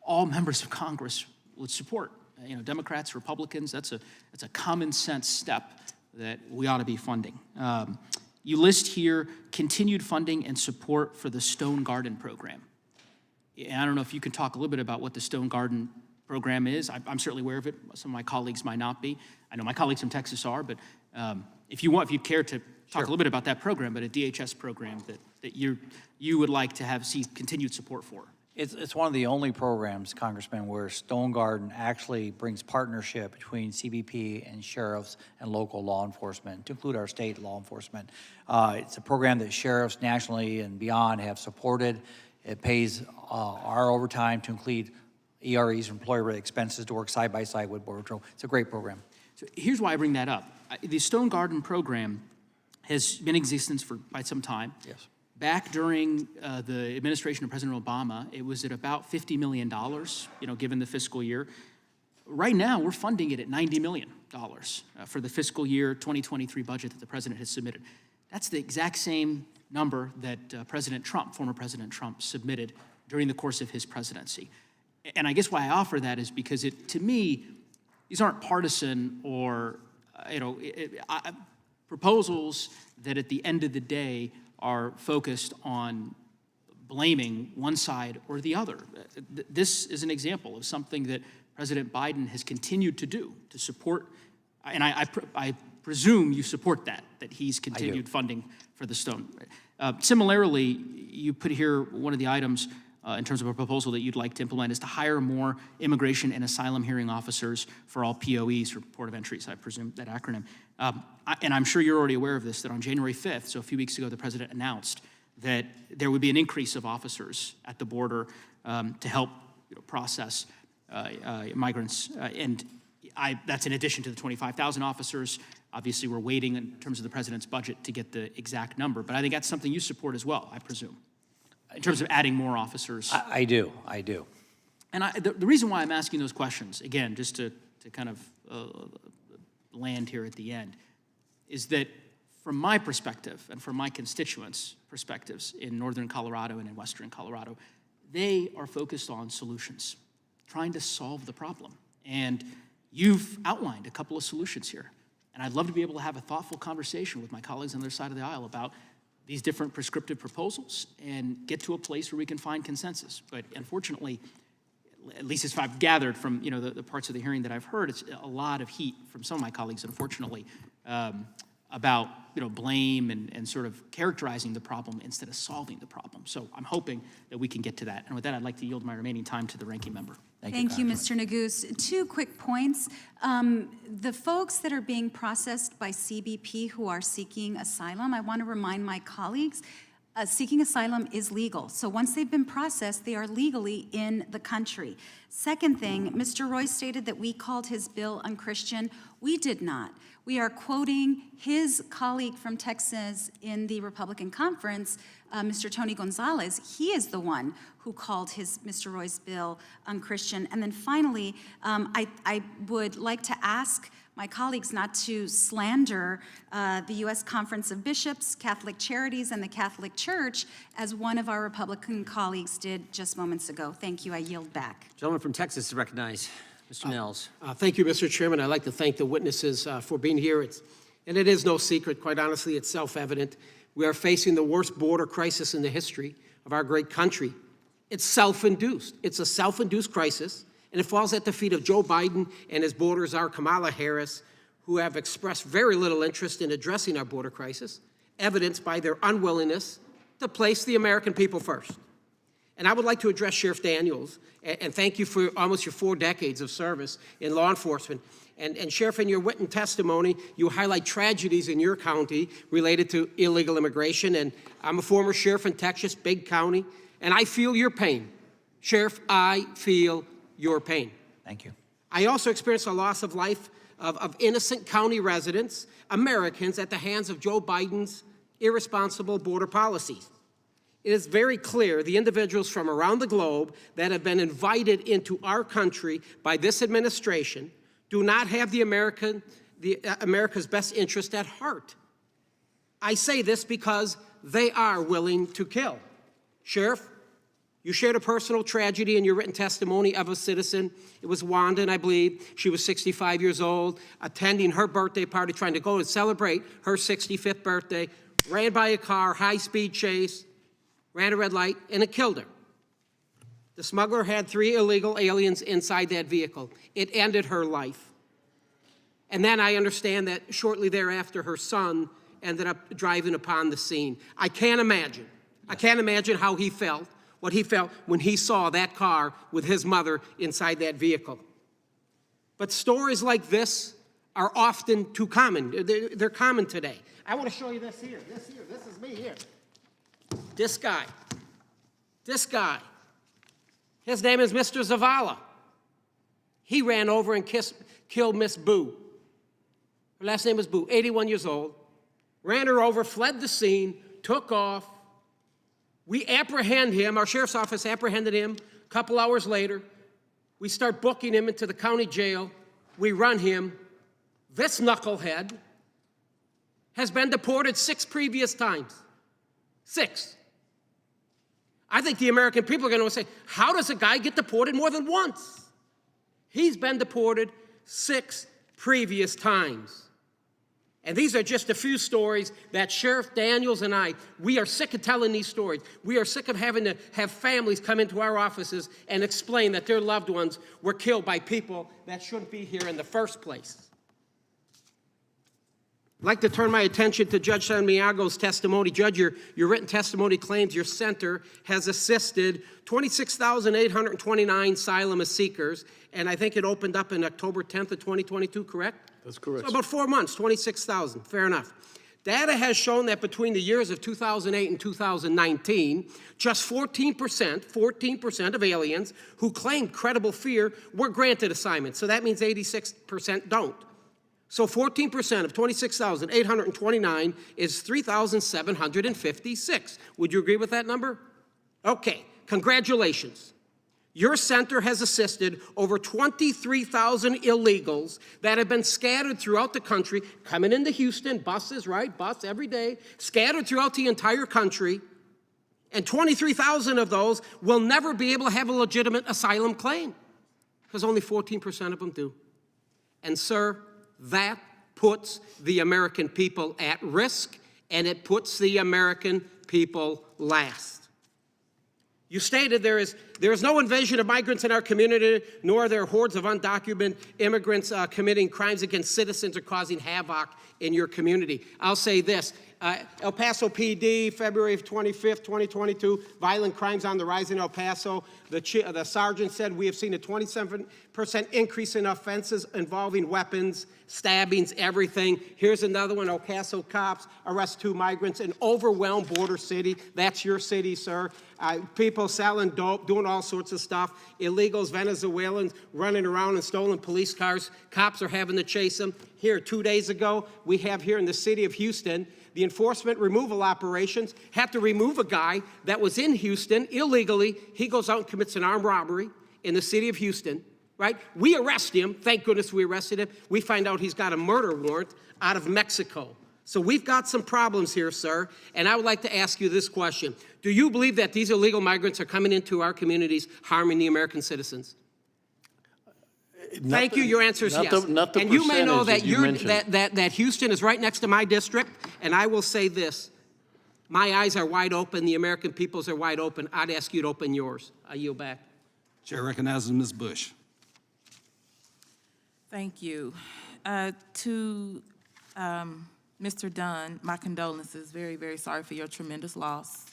all members of Congress let's support. Democrats, Republicans, that's a common sense step that we ought to be funding. You list here continued funding and support for the Stone Garden program. And I don't know if you can talk a little bit about what the Stone Garden program is. I'm certainly aware of it. Some of my colleagues might not be. I know my colleagues from Texas are, but if you care to talk a little bit about that program, but a DHS program that you would like to see continued support for. It's one of the only programs, Congressman, where Stone Garden actually brings partnership between CBP and sheriffs and local law enforcement, to include our state law enforcement. It's a program that sheriffs nationally and beyond have supported. It pays our overtime to include EREs, employer expenses, to work side by side with Border Patrol. It's a great program. So here's why I bring that up. The Stone Garden program has been in existence for quite some time. Yes. Back during the administration of President Obama, it was at about $50 million, given the fiscal year. Right now, we're funding it at $90 million for the fiscal year 2023 budget that the president has submitted. That's the exact same number that former President Trump, submitted during the course of his presidency. And I guess why I offer that is because to me, these aren't partisan or, proposals that at the end of the day are focused on blaming one side or the other. This is an example of something that President Biden has continued to do to support, and I presume you support that he's continued funding for the Stone. Similarly, you put here one of the items in terms of a proposal that you'd like to implement is to hire more immigration and asylum hearing officers for all POEs, or Port of Entries, I presume that acronym. And I'm sure you're already aware of this, that on January 5th, so a few weeks ago, the president announced that there would be an increase of officers at the border to help process migrants. That's in addition to the 25,000 officers. Obviously, we're waiting in terms of the president's budget to get the exact number, but I think that's something you support as well, I presume, in terms of adding more officers. I do. And the reason why I'm asking those questions, again, just to kind of land here at the end, is that from my perspective and from my constituents' perspectives in northern Colorado and in western Colorado, they are focused on solutions, trying to solve the problem. And you've outlined a couple of solutions here. And I'd love to be able to have a thoughtful conversation with my colleagues on the other side of the aisle about these different prescriptive proposals and get to a place where we can find consensus. But unfortunately, at least as I've gathered from the parts of the hearing that I've heard, it's a lot of heat from some of my colleagues, unfortunately, about blame and sort of characterizing the problem instead of solving the problem. So I'm hoping that we can get to that. And with that, I'd like to yield my remaining time to the ranking member. Thank you, Mr. Neguse. 2 quick points. The folks that are being processed by CBP who are seeking asylum, I want to remind my colleagues, seeking asylum is legal. So once they've been processed, they are legally in the country. Second thing, Mr. Roy stated that we called his bill unchristian. We did not. We are quoting his colleague from Texas in the Republican conference, Mr. Tony Gonzalez. He is the one who called Mr. Roy's bill unchristian. And then finally, I would like to ask my colleagues not to slander the U.S. Conference of Bishops, Catholic Charities, and the Catholic Church, as one of our Republican colleagues did just moments ago. Thank you. I yield back. Gentleman from Texas is recognized. Mr. Nels. Thank you, Mr. Chairman. I'd like to thank the witnesses for being here. And it is no secret, quite honestly, it's self-evident. We are facing the worst border crisis in the history of our great country. It's self-induced. It's a self-induced crisis, and it falls at the feet of Joe Biden and his border czar, Kamala Harris, who have expressed very little interest in addressing our border crisis, evidenced by their unwillingness to place the American people first. And I would like to address Sheriff Daniels and thank you for almost your 4 decades of service in law enforcement. And Sheriff, in your written testimony, you highlight tragedies in your county related to illegal immigration. And I'm a former sheriff in Texas, big county, and I feel your pain. Sheriff, I feel your pain. Thank you. I also experienced a loss of life of innocent county residents, Americans, at the hands of Joe Biden's irresponsible border policies. It is very clear the individuals from around the globe that have been invited into our country by this administration do not have America's best interest at heart. I say this because they are willing to kill. Sheriff, You shared a personal tragedy in your written testimony of a citizen. It was Wanda, I believe. She was 65 years old, attending her birthday party, trying to go and celebrate her 65th birthday, ran by a car, high-speed chase, ran a red light, and it killed her. The smuggler had 3 illegal aliens inside that vehicle. It ended her life. And then I understand that shortly thereafter, her son ended up driving upon the scene. I can't imagine how he felt, what he felt when he saw that car with his mother inside that vehicle. But stories like this are often too common. They're common today. I want to show you this here. This is me here. This guy. His name is Mr. Zavala. He ran over and killed Miss Boo. Her last name was Boo, 81 years old. Ran her over, fled the scene, took off. We apprehend him, our sheriff's office apprehended him. A couple hours later, we start booking him into the county jail. We run him. This knucklehead has been deported 6 previous times. 6. I think the American people are going to say, how does a guy get deported more than once? He's been deported 6 previous times. And these are just a few stories that Sheriff Daniels and I, we are sick of telling these stories. We are sick of having to have families come into our offices and explain that their loved ones were killed by people that shouldn't be here in the first place. I'd like to turn my attention to Judge Santiago's testimony. Judge, your written testimony claims your center has assisted 26,829 asylum seekers, and I think it opened up in October 10th of 2022, correct? That's correct. So about 4 months, 26,000, fair enough. Data has shown that between the years of 2008 and 2019, just 14% of aliens who claimed credible fear were granted assignments. So that means 86% don't. So 14% of 26,829 is 3,756. Would you agree with that number? Okay, congratulations. Your center has assisted over 23,000 illegals that have been scattered throughout the country, coming into Houston, buses, right? Bus every day, scattered throughout the entire country. And 23,000 of those will never be able to have a legitimate asylum claim because only 14% of them do. And sir, that puts the American people at risk, and it puts the American people last. You stated there is no invasion of migrants in our community, nor are there hordes of undocumented immigrants committing crimes against citizens or causing havoc in your community. I'll say this. El Paso PD, February 25th, 2022, violent crimes on the rise in El Paso. The sergeant said we have seen a 27% increase in offenses involving weapons, stabbings, everything. Here's another one. El Paso cops arrest 2 migrants in overwhelmed border city. That's your city, sir. People selling dope, doing all sorts of stuff. Illegals, Venezuelans running around in stolen police cars. Cops are having to chase them. Here, 2 days ago, we have here in the city of Houston, the enforcement removal operations have to remove a guy that was in Houston illegally. He goes out and commits an armed robbery in the city of Houston, right? We arrest him. Thank goodness we arrested him. We find out he's got a murder warrant out of Mexico. So we've got some problems here, sir. And I would like to ask you this question. Do you believe that these illegal migrants are coming into our communities, harming the American citizens? Thank you. Your answer is yes. And you may know that that Houston is right next to my district. And I will say this: my eyes are wide open. The American people's are wide open. I'd ask you to open yours. I yield back. Chair recognizes Ms. Bush. Thank you. To Mr. Dunn, my condolences. Very, very sorry for your tremendous loss.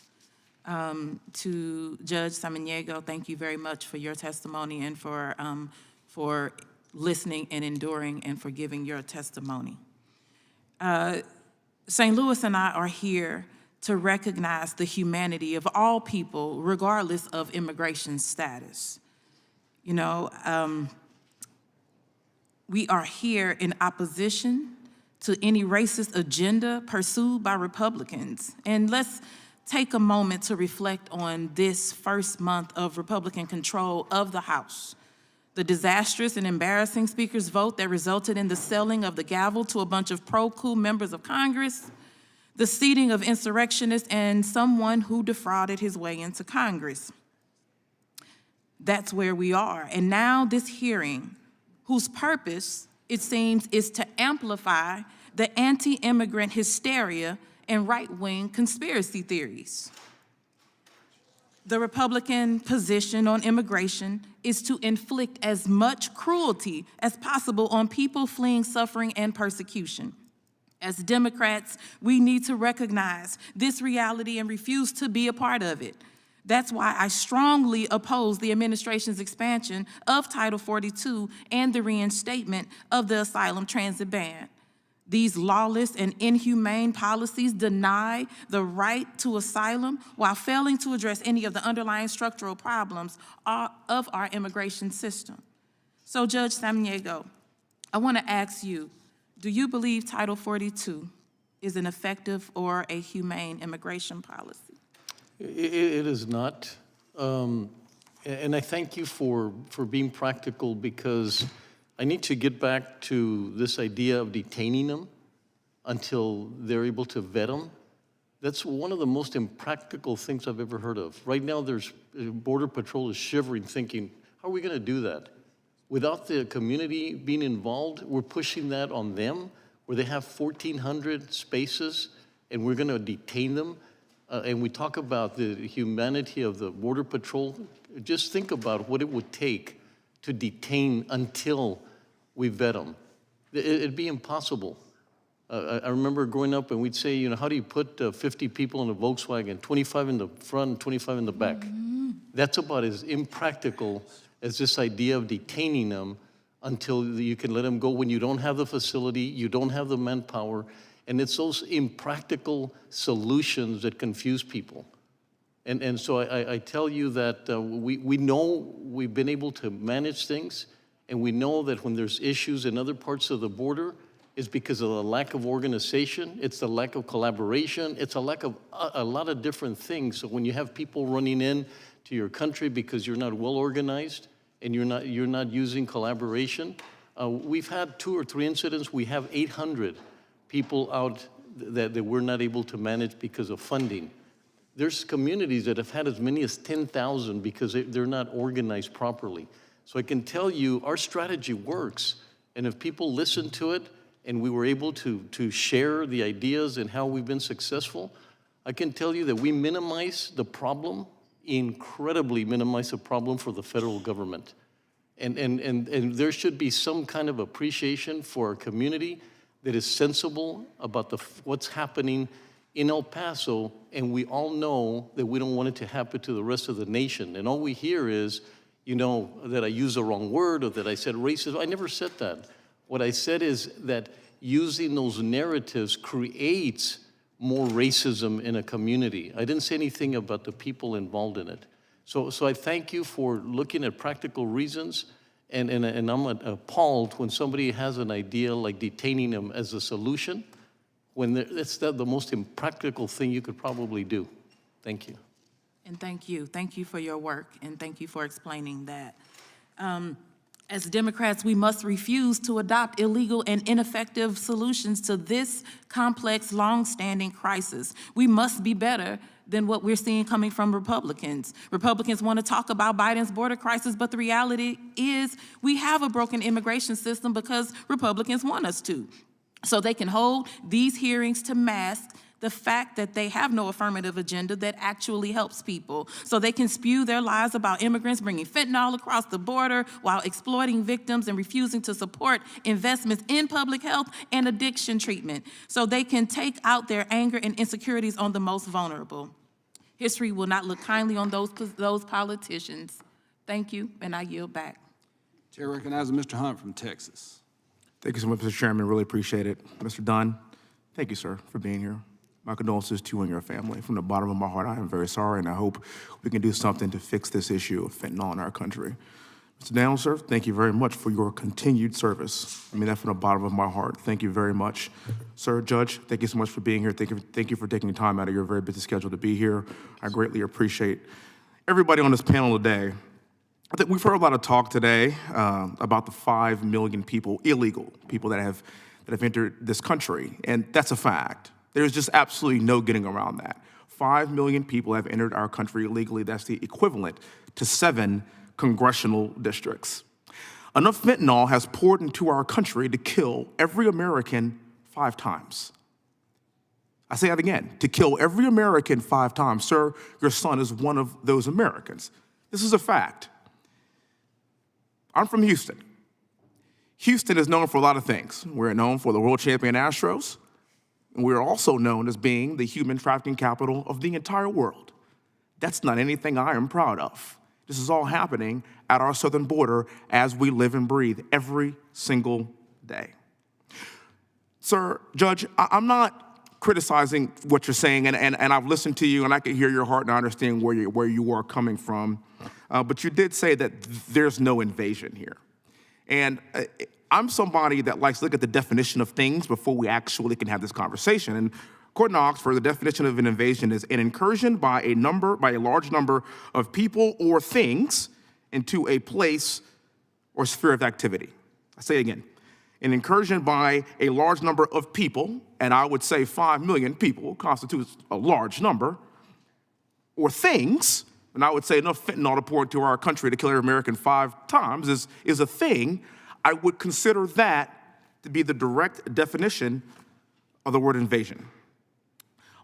To Judge Samaniego, thank you very much for your testimony and for listening and enduring and for giving your testimony. St. Louis and I are here to recognize the humanity of all people, regardless of immigration status. You know, we are here in opposition to any racist agenda pursued by Republicans. And let's take a moment to reflect on this first month of Republican control of the House. The disastrous and embarrassing Speaker's vote that resulted in the selling of the gavel to a bunch of pro-coup members of Congress, the seating of insurrectionists, and someone who defrauded his way into Congress. That's where we are. And now this hearing, whose purpose, it seems, is to amplify the anti-immigrant hysteria and right-wing conspiracy theories. The Republican position on immigration is to inflict as much cruelty as possible on people fleeing suffering and persecution. As Democrats, we need to recognize this reality and refuse to be a part of it. That's why I strongly oppose the administration's expansion of Title 42 and the reinstatement of the asylum transit ban. These lawless and inhumane policies deny the right to asylum while failing to address any of the underlying structural problems of our immigration system. So, Judge Samaniego, I want to ask you, do you believe Title 42 is an effective or a humane immigration policy? It is not. And I thank you for being practical, because I need to get back to this idea of detaining them until they're able to vet them. That's one of the most impractical things I've ever heard of. Right now, Border Patrol is shivering, thinking, how are we going to do that? Without the community being involved, we're pushing that on them, where they have 1,400 spaces, and we're going to detain them. And we talk about the humanity of the Border Patrol. Just think about what it would take to detain until we vet them. It'd be impossible. I remember growing up and we'd say, how do you put 50 people in a Volkswagen, 25 in the front and 25 in the back? That's about as impractical as this idea of detaining them until you can let them go when you don't have the facility, you don't have the manpower, and it's those impractical solutions that confuse people. And so I tell you that we know we've been able to manage things, and we know that when there's issues in other parts of the border, it's because of the lack of organization, it's the lack of collaboration, it's a lack of a lot of different things. So when you have people running in to your country because you're not well organized and you're not using collaboration, we've had 2 or 3 incidents. We have 800 people out that we're not able to manage because of funding. There's communities that have had as many as 10,000 because they're not organized properly. So I can tell you our strategy works. And if people listen to it and we were able to share the ideas and how we've been successful, I can tell you that we minimize the problem, incredibly minimize the problem for the federal government. And there should be some kind of appreciation for our community that is sensible about what's happening in El Paso, and we all know that we don't want it to happen to the rest of the nation. And all we hear is, that I used the wrong word or that I said racist. I never said that. What I said is that using those narratives creates more racism in a community. I didn't say anything about the people involved in it. So I thank you for looking at practical reasons, and I'm appalled when somebody has an idea like detaining them as a solution, when it's the most impractical thing you could probably do. Thank you. And thank you. Thank you for your work, and thank you for explaining that. As Democrats, we must refuse to adopt illegal and ineffective solutions to this complex, long-standing crisis. We must be better than what we're seeing coming from Republicans. Republicans want to talk about Biden's border crisis, but the reality is we have a broken immigration system because Republicans want us to. So they can hold these hearings to mask the fact that they have no affirmative agenda that actually helps people. So they can spew their lies about immigrants bringing fentanyl across the border while exploiting victims and refusing to support investments in public health and addiction treatment. So they can take out their anger and insecurities on the most vulnerable. History will not look kindly on those politicians. Thank you, and I yield back. Chair recognizes Mr. Hunt from Texas. Thank you so much, Mr. Chairman. Really appreciate it. Mr. Dunn, thank you, sir, for being here. My condolences to you and your family. From the bottom of my heart, I am very sorry, and I hope we can do something to fix this issue of fentanyl in our country. Mr. Daniel, sir, thank you very much for your continued service. I mean that from the bottom of my heart. Thank you very much. Sir, Judge, thank you so much for being here. Thank you for taking time out of your very busy schedule to be here. I greatly appreciate everybody on this panel today. I think we've heard a lot of talk today about the 5 million people, illegal people that have entered this country, and that's a fact. There's just absolutely no getting around that. 5 million people have entered our country illegally. That's the equivalent to 7 congressional districts. Enough fentanyl has poured into our country to kill every American 5 times. I say that again, to kill every American 5 times. Sir, your son is one of those Americans. This is a fact. I'm from Houston. Houston is known for a lot of things. We're known for the world champion Astros, and we're also known as being the human trafficking capital of the entire world. That's not anything I am proud of. This is all happening at our southern border as we live and breathe every single day. Sir, Judge, I'm not criticizing what you're saying, and I've listened to you, and I can hear your heart, and I understand where you are coming from. But you did say that there's no invasion here. And I'm somebody that likes to look at the definition of things before we actually can have this conversation. And according to Oxford, the definition of an invasion is an incursion by a large number of people or things into a place or sphere of activity. I say it again. An incursion by a large number of people, and I would say 5 million people constitutes a large number, or things, and I would say enough fentanyl to pour into our country to kill every American 5 times is a thing. I would consider that to be the direct definition of the word invasion.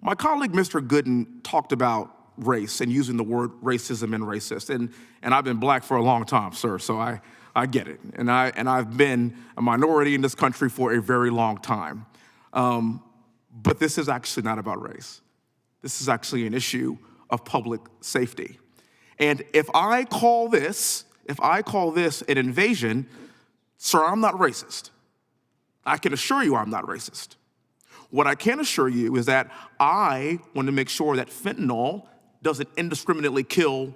My colleague, Mr. Gooden, talked about race and using the word racism and racist, and I've been black for a long time, sir, so I get it. And I've been a minority in this country for a very long time. But this is actually not about race. This is actually an issue of public safety. And if I call this an invasion, sir, I'm not racist. I can assure you I'm not racist. What I can assure you is that I want to make sure that fentanyl doesn't indiscriminately kill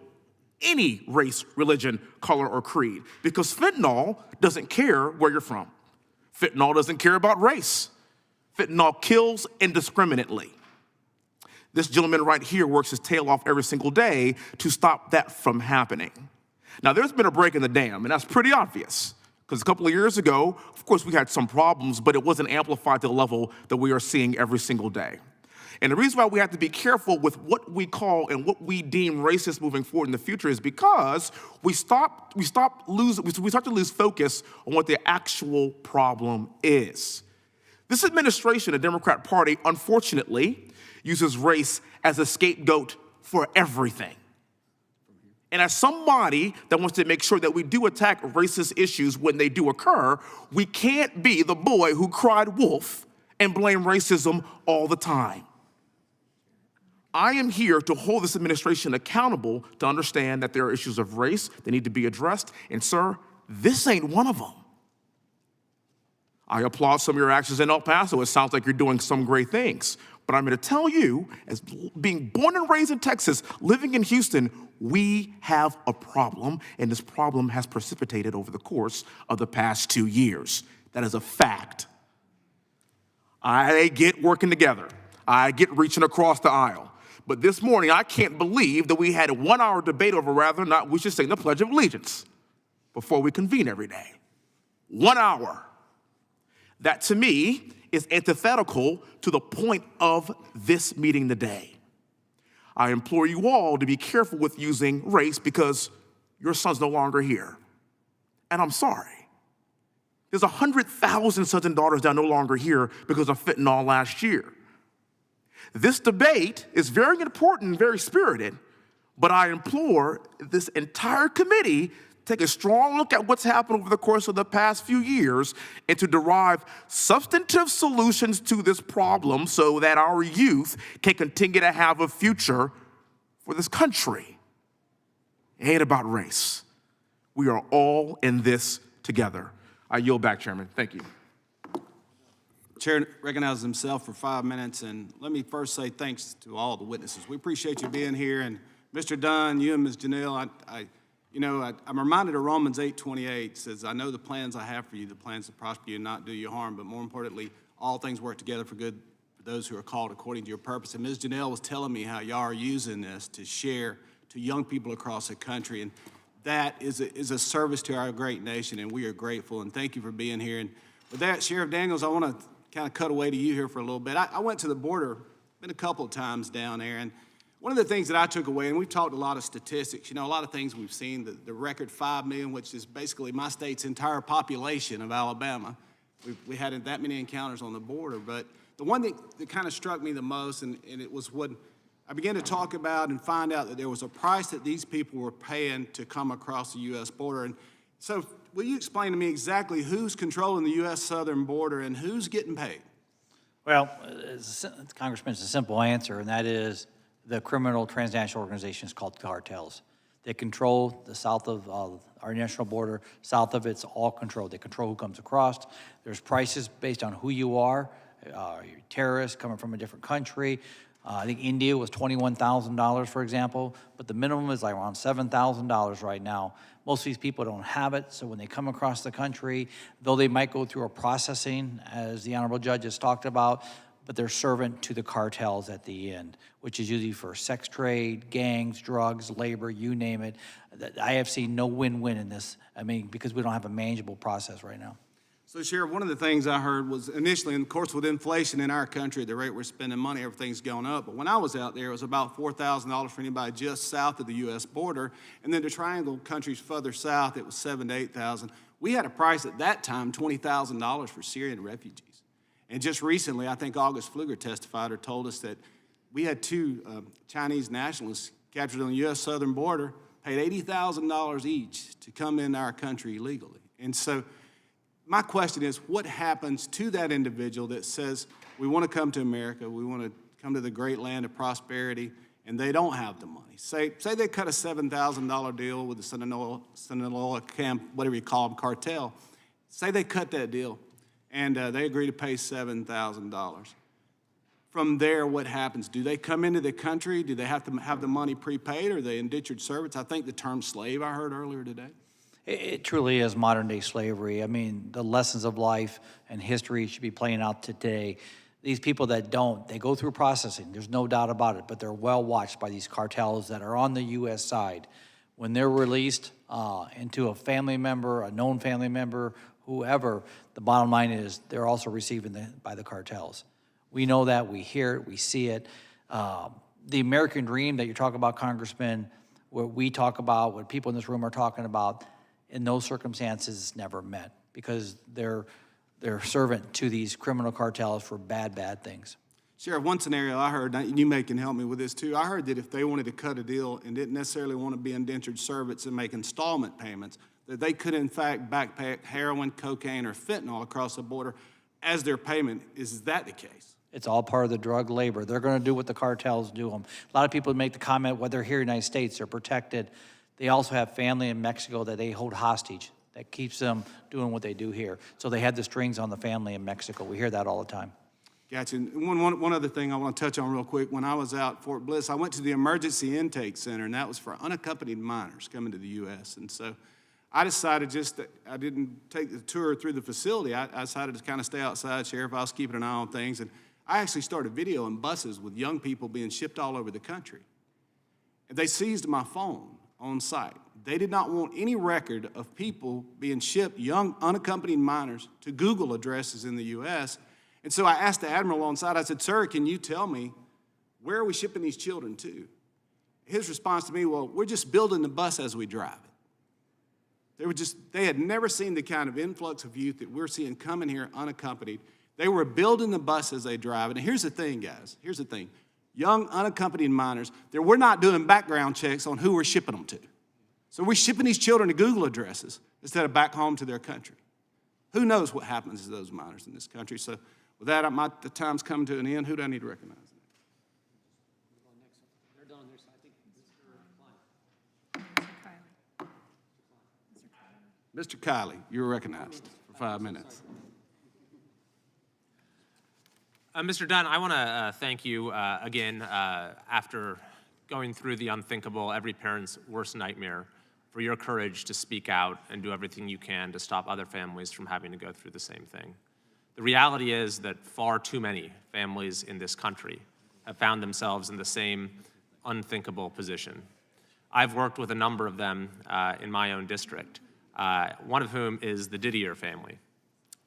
any race, religion, color, or creed, because fentanyl doesn't care where you're from. Fentanyl doesn't care about race. Fentanyl kills indiscriminately. This gentleman right here works his tail off every single day to stop that from happening. Now, there's been a break in the dam, and that's pretty obvious, because a couple of years ago, of course, we had some problems, but it wasn't amplified to the level that we are seeing every single day. And the reason why we have to be careful with what we call and what we deem racist moving forward in the future is because we start to lose focus on what the actual problem is. This administration, the Democrat Party, unfortunately, uses race as a scapegoat for everything. And as somebody that wants to make sure that we do attack racist issues when they do occur, we can't be the boy who cried wolf and blame racism all the time. I am here to hold this administration accountable to understand that there are issues of race that need to be addressed. And sir, this ain't one of them. I applaud some of your actions in El Paso. It sounds like you're doing some great things. But I'm going to tell you, as being born and raised in Texas, living in Houston, we have a problem, and this problem has precipitated over the course of the past 2 years. That is a fact. I get working together. I get reaching across the aisle. But this morning, I can't believe that we had a 1-hour debate over whether or not we should sing the Pledge of Allegiance before we convene every day. 1 hour. That, to me, is antithetical to the point of this meeting today. I implore you all to be careful with using race because your son's no longer here. And I'm sorry. There's 100,000 sons and daughters that are no longer here because of fentanyl last year. This debate is very important and very spirited, but I implore this entire committee take a strong look at what's happened over the course of the past few years and to derive substantive solutions to this problem so that our youth can continue to have a future for this country. It ain't about race. We are all in this together. I yield back, Chairman. Thank you. Chair recognizes himself for 5 minutes, and let me first say thanks to all the witnesses. We appreciate you being here, and Mr. Dunn, you and Ms. Janelle, I'm reminded of Romans 8:28 says, I know the plans I have for you, the plans to prosper you and not do you harm, but more importantly, all things work together for good for those who are called according to your purpose. And Ms. Janelle was telling me how y'all are using this to share to young people across the country, and that is a service to our great nation, and we are grateful, and thank you for being here. And with that, Sheriff Daniels, I want to kind of cut away to you here for a little bit. I went to the border, been a couple of times down there, and one of the things that I took away, and we've talked a lot of statistics, a lot of things we've seen, the record 5 million, which is basically my state's entire population of Alabama. We had that many encounters on the border, but the one that kind of struck me the most, and it was when I began to talk about and find out that there was a price that these people were paying to come across the U.S. border. And so will you explain to me exactly who's controlling the U.S. southern border and who's getting paid? Well, Congressman, it's a simple answer, and that is the criminal transnational organizations called cartels. They control the south of our national border. South of it's all controlled. They control who comes across. There's prices based on who you are. You're a terrorist coming from a different country. I think India was $21,000, for example, but the minimum is like around $7,000 right now. Most of these people don't have it, so when they come across the country, though they might go through a processing, as the Honorable Judge has talked about, but they're servant to the cartels at the end, which is usually for sex trade, gangs, drugs, labor, you name it. I have seen no win-win in this, because we don't have a manageable process right now. So, Sheriff, one of the things I heard was initially, and of course, with inflation in our country, at the rate we're spending money, everything's going up. But when I was out there, it was about $4,000 for anybody just south of the U.S. border. And then the triangle countries further south, it was $7,000 to $8,000. We had a price at that time, $20,000 for Syrian refugees. And just recently, I think August Pfluger testified or told us that we had two Chinese nationalists captured on the U.S. southern border, paid $80,000 each to come into our country illegally. And so my question is, what happens to that individual that says, we want to come to America, we want to come to the great land of prosperity, and they don't have the money? Say they cut a $7,000 deal with the Sinaloa camp, whatever you call them, cartel. Say they cut that deal, and they agree to pay $7,000. From there, what happens? Do they come into the country? Do they have to have the money prepaid, or are they indentured servants? I think the term slave I heard earlier today. It truly is modern-day slavery. The lessons of life and history should be playing out today. These people that don't, they go through processing. There's no doubt about it, but they're well watched by these cartels that are on the U.S. side. When they're released into a family member, a known family member, whoever, the bottom line is they're also received by the cartels. We know that, we hear it, we see it. The American dream that you're talking about, Congressman, what we talk about, what people in this room are talking about, in those circumstances, it's never met because they're servant to these criminal cartels for bad things. Sheriff, one scenario I heard, and you may can help me with this too, I heard that if they wanted to cut a deal and didn't necessarily want to be indentured servants and make installment payments, that they could in fact backpack heroin, cocaine, or fentanyl across the border as their payment. Is that the case? It's all part of the drug labor. They're going to do what the cartels do them. A lot of people make the comment, well, they're here in the United States, they're protected. They also have family in Mexico that they hold hostage. That keeps them doing what they do here. So they had the strings on the family in Mexico. We hear that all the time. Gotcha. One other thing I want to touch on real quick. When I was out at Fort Bliss, I went to the Emergency Intake Center, and that was for unaccompanied minors coming to the U.S. And so I decided I didn't take the tour through the facility. I decided to kind of stay outside, Sheriff. I was keeping an eye on things. And I actually started videoing buses with young people being shipped all over the country. And they seized my phone on site. They did not want any record of people being shipped, young unaccompanied minors, to Google addresses in the U.S. And so I asked the Admiral on site, I said, sir, can you tell me, where are we shipping these children to? His response to me, well, we're just building the bus as we drive it. They had never seen the kind of influx of youth that we're seeing coming here unaccompanied. They were building the bus as they drive it. And here's the thing, guys, here's the thing. Young unaccompanied minors, we're not doing background checks on who we're shipping them to. So we're shipping these children to Google addresses instead of back home to their country. Who knows what happens to those minors in this country? So with that, the time's coming to an end. Who do I need to recognize? Mr. Kiley, you're recognized for 5 minutes. Mr. Dunn, I want to thank you again after going through the unthinkable, every parent's worst nightmare, for your courage to speak out and do everything you can to stop other families from having to go through the same thing. The reality is that far too many families in this country have found themselves in the same unthinkable position. I've worked with a number of them in my own district, one of whom is the Didier family.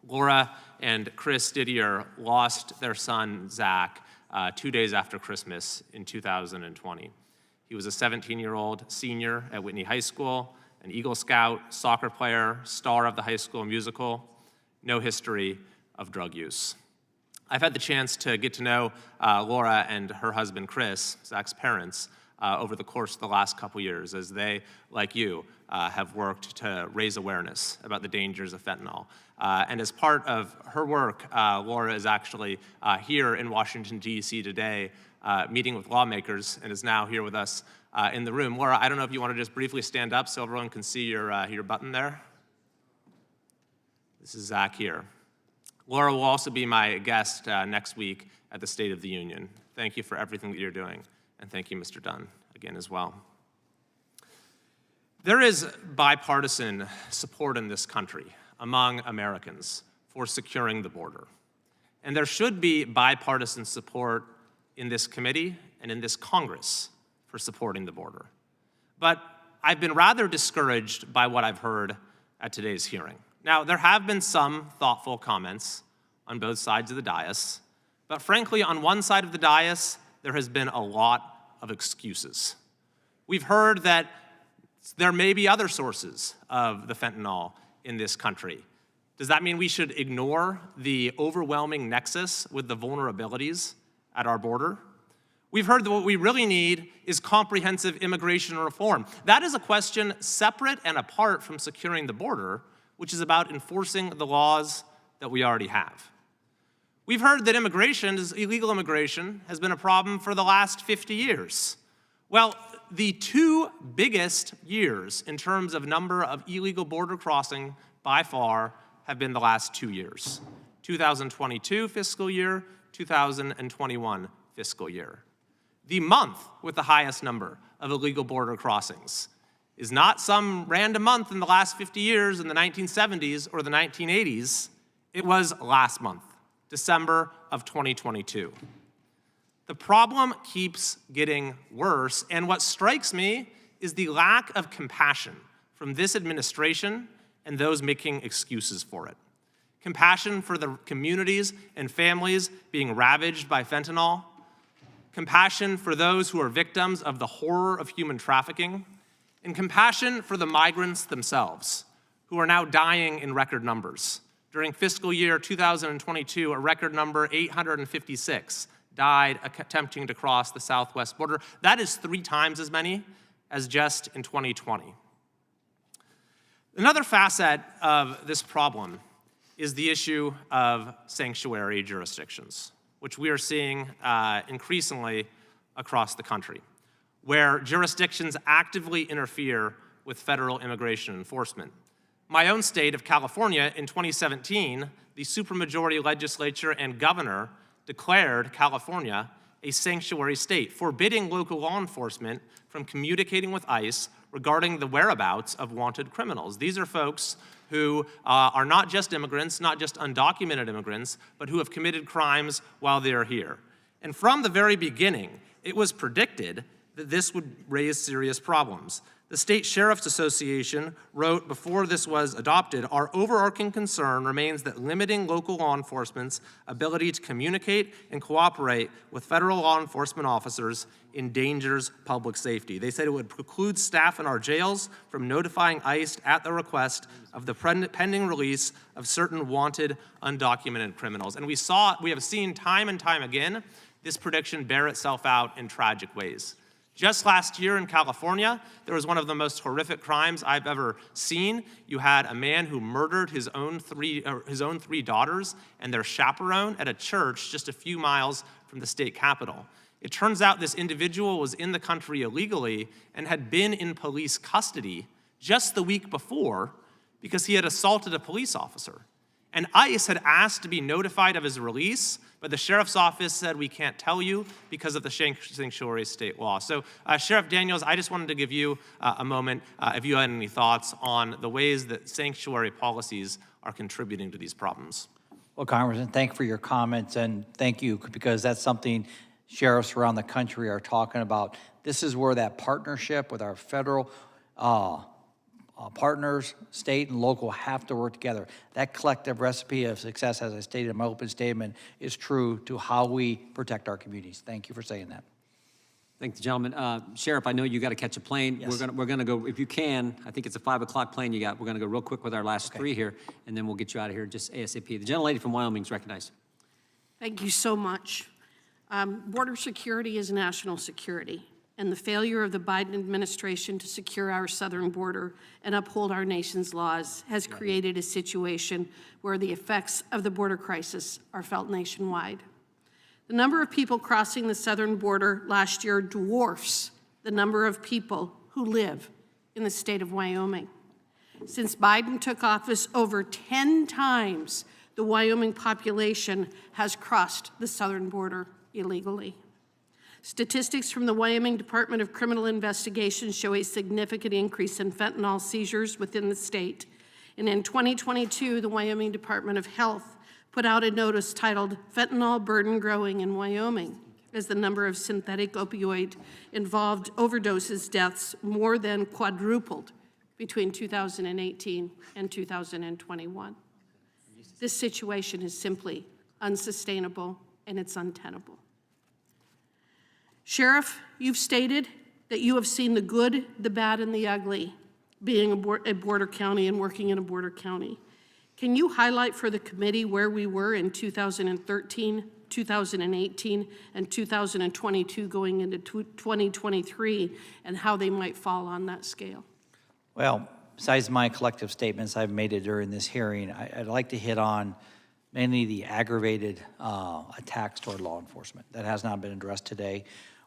Laura and Chris Didier lost their son, Zach, 2 days after Christmas in 2020. He was a 17-year-old senior at Whitney High School, an Eagle Scout, soccer player, star of the high school musical, no history of drug use. I've had the chance to get to know Laura and her husband, Chris, Zach's parents, over the course of the last couple years as they, like you, have worked to raise awareness about the dangers of fentanyl. And as part of her work, Laura is actually here in Washington, D.C. today, meeting with lawmakers, and is now here with us in the room. Laura, I don't know if you want to just briefly stand up so everyone can see your button there. This is Zach here. Laura will also be my guest next week at the State of the Union. Thank you for everything that you're doing, and thank you, Mr. Dunn, again as well. There is bipartisan support in this country among Americans for securing the border. And there should be bipartisan support in this committee and in this Congress for supporting the border. But I've been rather discouraged by what I've heard at today's hearing. Now, there have been some thoughtful comments on both sides of the dais, but frankly, on one side of the dais, there has been a lot of excuses. We've heard that there may be other sources of the fentanyl in this country. Does that mean we should ignore the overwhelming nexus with the vulnerabilities at our border? We've heard that what we really need is comprehensive immigration reform. That is a question separate and apart from securing the border, which is about enforcing the laws that we already have. We've heard that illegal immigration, has been a problem for the last 50 years. Well, the two biggest years in terms of number of illegal border crossing by far have been the last 2 years. 2022 fiscal year, 2021 fiscal year. The month with the highest number of illegal border crossings is not some random month in the last 50 years in the 1970s or the 1980s. It was last month, December of 2022. The problem keeps getting worse, and what strikes me is the lack of compassion from this administration and those making excuses for it. Compassion for the communities and families being ravaged by fentanyl, compassion for those who are victims of the horror of human trafficking, and compassion for the migrants themselves, who are now dying in record numbers. During fiscal year 2022, a record number, 856, died attempting to cross the southwest border. That is 3 times as many as just in 2020. Another facet of this problem is the issue of sanctuary jurisdictions, which we are seeing increasingly across the country, where jurisdictions actively interfere with federal immigration enforcement. My own state of California, in 2017, the supermajority legislature and governor declared California a sanctuary state, forbidding local law enforcement from communicating with ICE regarding the whereabouts of wanted criminals. These are folks who are not just immigrants, not just undocumented immigrants, but who have committed crimes while they are here. And from the very beginning, it was predicted that this would raise serious problems. The State Sheriff's Association wrote before this was adopted, our overarching concern remains that limiting local law enforcement's ability to communicate and cooperate with federal law enforcement officers endangers public safety. They said it would preclude staff in our jails from notifying ICE at the request of the pending release of certain wanted undocumented criminals. And we have seen time and time again this prediction bear itself out in tragic ways. Just last year in California, there was one of the most horrific crimes I've ever seen. You had a man who murdered his own three daughters and their chaperone at a church just a few miles from the state capitol. It turns out this individual was in the country illegally and had been in police custody just the week before because he had assaulted a police officer. And ICE had asked to be notified of his release, but the sheriff's office said, we can't tell you because of the sanctuary state law. So Sheriff Daniels, I just wanted to give you a moment if you had any thoughts on the ways that sanctuary policies are contributing to these problems. Well, Congressman, thank you for your comments, and thank you, because that's something sheriffs around the country are talking about. This is where that partnership with our federal partners, state and local, have to work together. That collective recipe of success, as I stated in my open statement, is true to how we protect our communities. Thank you for saying that. Thank the gentleman. Sheriff, I know you got to catch a plane. Yes. We're gonna go, if you can, I think it's a 5 o'clock plane you got. We're gonna go real quick with our last three here, and then we'll get you out of here just ASAP. The gentlelady from Wyoming is recognized. Thank you so much. Border security is national security, and the failure of the Biden administration to secure our southern border and uphold our nation's laws has created a situation where the effects of the border crisis are felt nationwide. The number of people crossing the southern border last year dwarfs the number of people who live in the state of Wyoming. Since Biden took office, over 10 times the Wyoming population has crossed the southern border illegally. Statistics from the Wyoming Department of Criminal Investigation show a significant increase in fentanyl seizures within the state. And in 2022, the Wyoming Department of Health put out a notice titled "Fentanyl Burden Growing in Wyoming," as the number of synthetic opioid-involved overdoses deaths more than quadrupled between 2018 and 2021. This situation is simply unsustainable and it's untenable. Sheriff, you've stated that you have seen the good, the bad, and the ugly being a border county and working in a border county. Can you highlight for the committee where we were in 2013, 2018, and 2022 going into 2023 and how they might fall on that scale? Well, besides my collective statements I've made it during this hearing, I'd like to hit on mainly the aggravated attacks toward law enforcement. That has not been addressed today.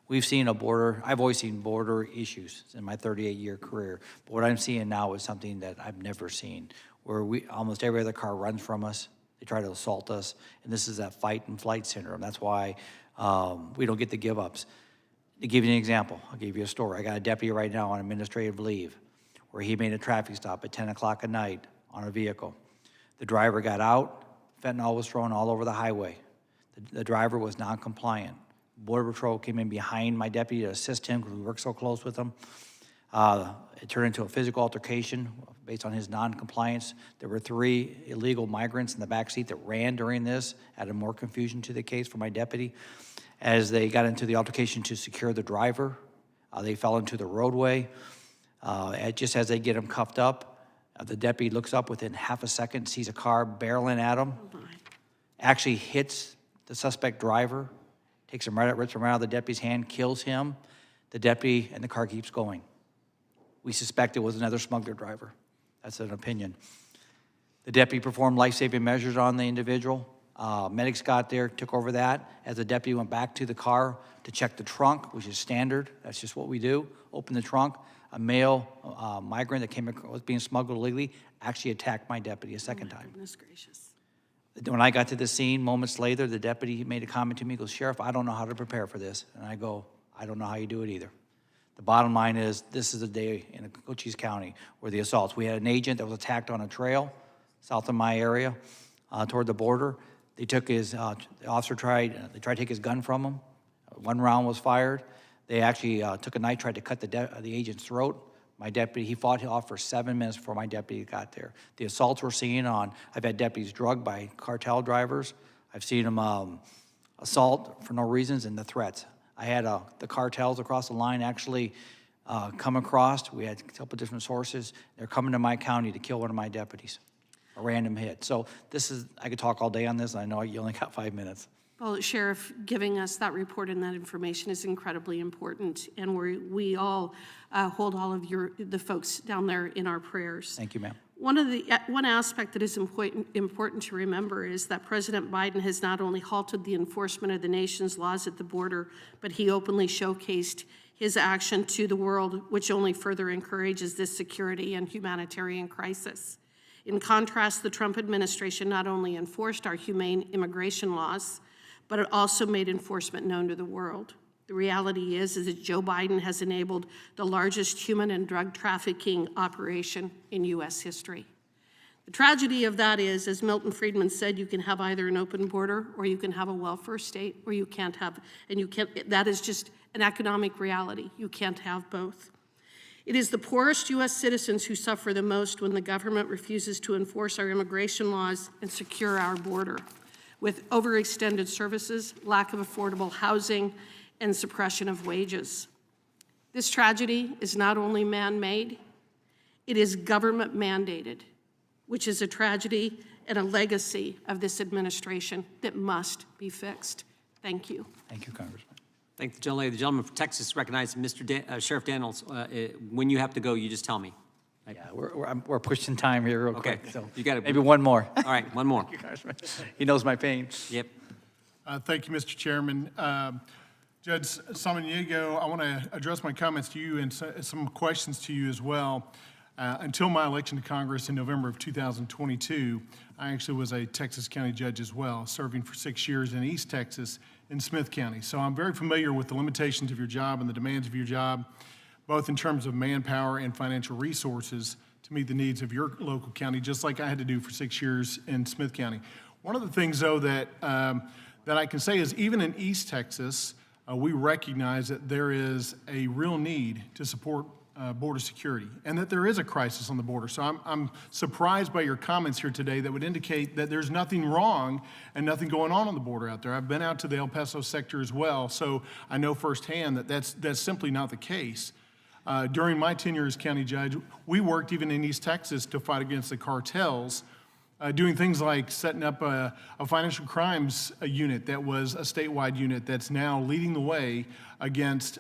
We've seen I've always seen border issues in my 38-year career, but what I'm seeing now is something that I've never seen, where almost every other car runs from us, they try to assault us, and this is that fight and flight syndrome. That's why we don't get the give-ups. To give you an example, I'll give you a story. I got a deputy right now on administrative leave where he made a traffic stop at 10 o'clock at night on a vehicle. The driver got out, fentanyl was thrown all over the highway. The driver was non-compliant. Border Patrol came in behind my deputy to assist him because we work so close with him. It turned into a physical altercation based on his non-compliance. There were 3 illegal migrants in the back seat that ran during this, added more confusion to the case for my deputy. As they got into the altercation to secure the driver, they fell into the roadway. Just as they get him cuffed up, the deputy looks up within half a second, sees a car barreling at him, actually hits the suspect driver, rips him right out of the deputy's hand, kills him. The deputy and the car keeps going. We suspect it was another smuggler driver. That's an opinion. The deputy performed life-saving measures on the individual. Medics got there, took over that. As the deputy went back to the car to check the trunk, which is standard, that's just what we do, open the trunk, a male migrant that was being smuggled illegally actually attacked my deputy a second time. Goodness gracious. When I got to the scene, moments later, the deputy made a comment to me, he goes, "Sheriff, I don't know how to prepare for this." And I go, "I don't know how you do it either." The bottom line is, this is a day in Cochise County where the assaults. We had an agent that was attacked on a trail south of my area toward the border. They took the officer tried to take his gun from him. 1 round was fired. They actually took a knife, tried to cut the agent's throat. My deputy, he fought off for 7 minutes before my deputy got there. The assaults we're seeing I've had deputies drugged by cartel drivers. I've seen them assault for no reasons, and the threats. I had the cartels across the line actually come across. We had a couple different sources. They're coming to my county to kill one of my deputies, a random hit. So I could talk all day on this, and I know you only got 5 minutes. Well, Sheriff, giving us that report and that information is incredibly important, and we all hold all of the folks down there in our prayers. Thank you, ma'am. One aspect that is important to remember is that President Biden has not only halted the enforcement of the nation's laws at the border, but he openly showcased his action to the world, which only further encourages this security and humanitarian crisis. In contrast, the Trump administration not only enforced our humane immigration laws, but it also made enforcement known to the world. The reality is that Joe Biden has enabled the largest human and drug trafficking operation in U.S. history. The tragedy of that is, as Milton Friedman said, you can have either an open border or you can have a welfare state, or you can't have, that is just an economic reality. You can't have both. It is the poorest U.S. citizens who suffer the most when the government refuses to enforce our immigration laws and secure our border, with overextended services, lack of affordable housing, and suppression of wages. This tragedy is not only man-made, it is government mandated, which is a tragedy and a legacy of this administration that must be fixed. Thank you. Thank you, Congressman. Thank the gentlelady. The gentleman from Texas recognizes Mr. Sheriff Daniels. When you have to go, you just tell me. Yeah, we're pushing time here real Okay. quick. So You got it. maybe one more. All right, one more. Thank you, Congressman. He knows my pain. Yep. Thank you, Mr. Chairman. Judge Samaniego, I want to address my comments to you and some questions to you as well. Until my election to Congress in November of 2022, I actually was a Texas County judge as well, serving for 6 years in East Texas in Smith County. So I'm very familiar with the limitations of your job and the demands of your job, both in terms of manpower and financial resources to meet the needs of your local county, just like I had to do for 6 years in Smith County. One of the things, though, that I can say is even in East Texas, we recognize that there is a real need to support border security and that there is a crisis on the border. So I'm surprised by your comments here today that would indicate that there's nothing wrong and nothing going on the border out there. I've been out to the El Paso sector as well, so I know firsthand that that's simply not the case. During my tenure as county judge, we worked even in East Texas to fight against the cartels, doing things like setting up a financial crimes unit that was a statewide unit that's now leading the way against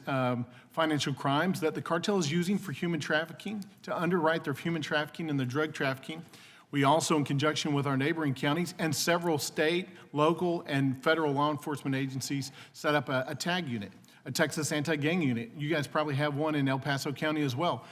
financial crimes that the cartel is using for human trafficking, to underwrite their human trafficking and the drug trafficking. We also, in conjunction with our neighboring counties and several state, local, and federal law enforcement agencies, set up a TAG unit, a Texas Anti-Gang Unit. You guys probably have one in El Paso County as well.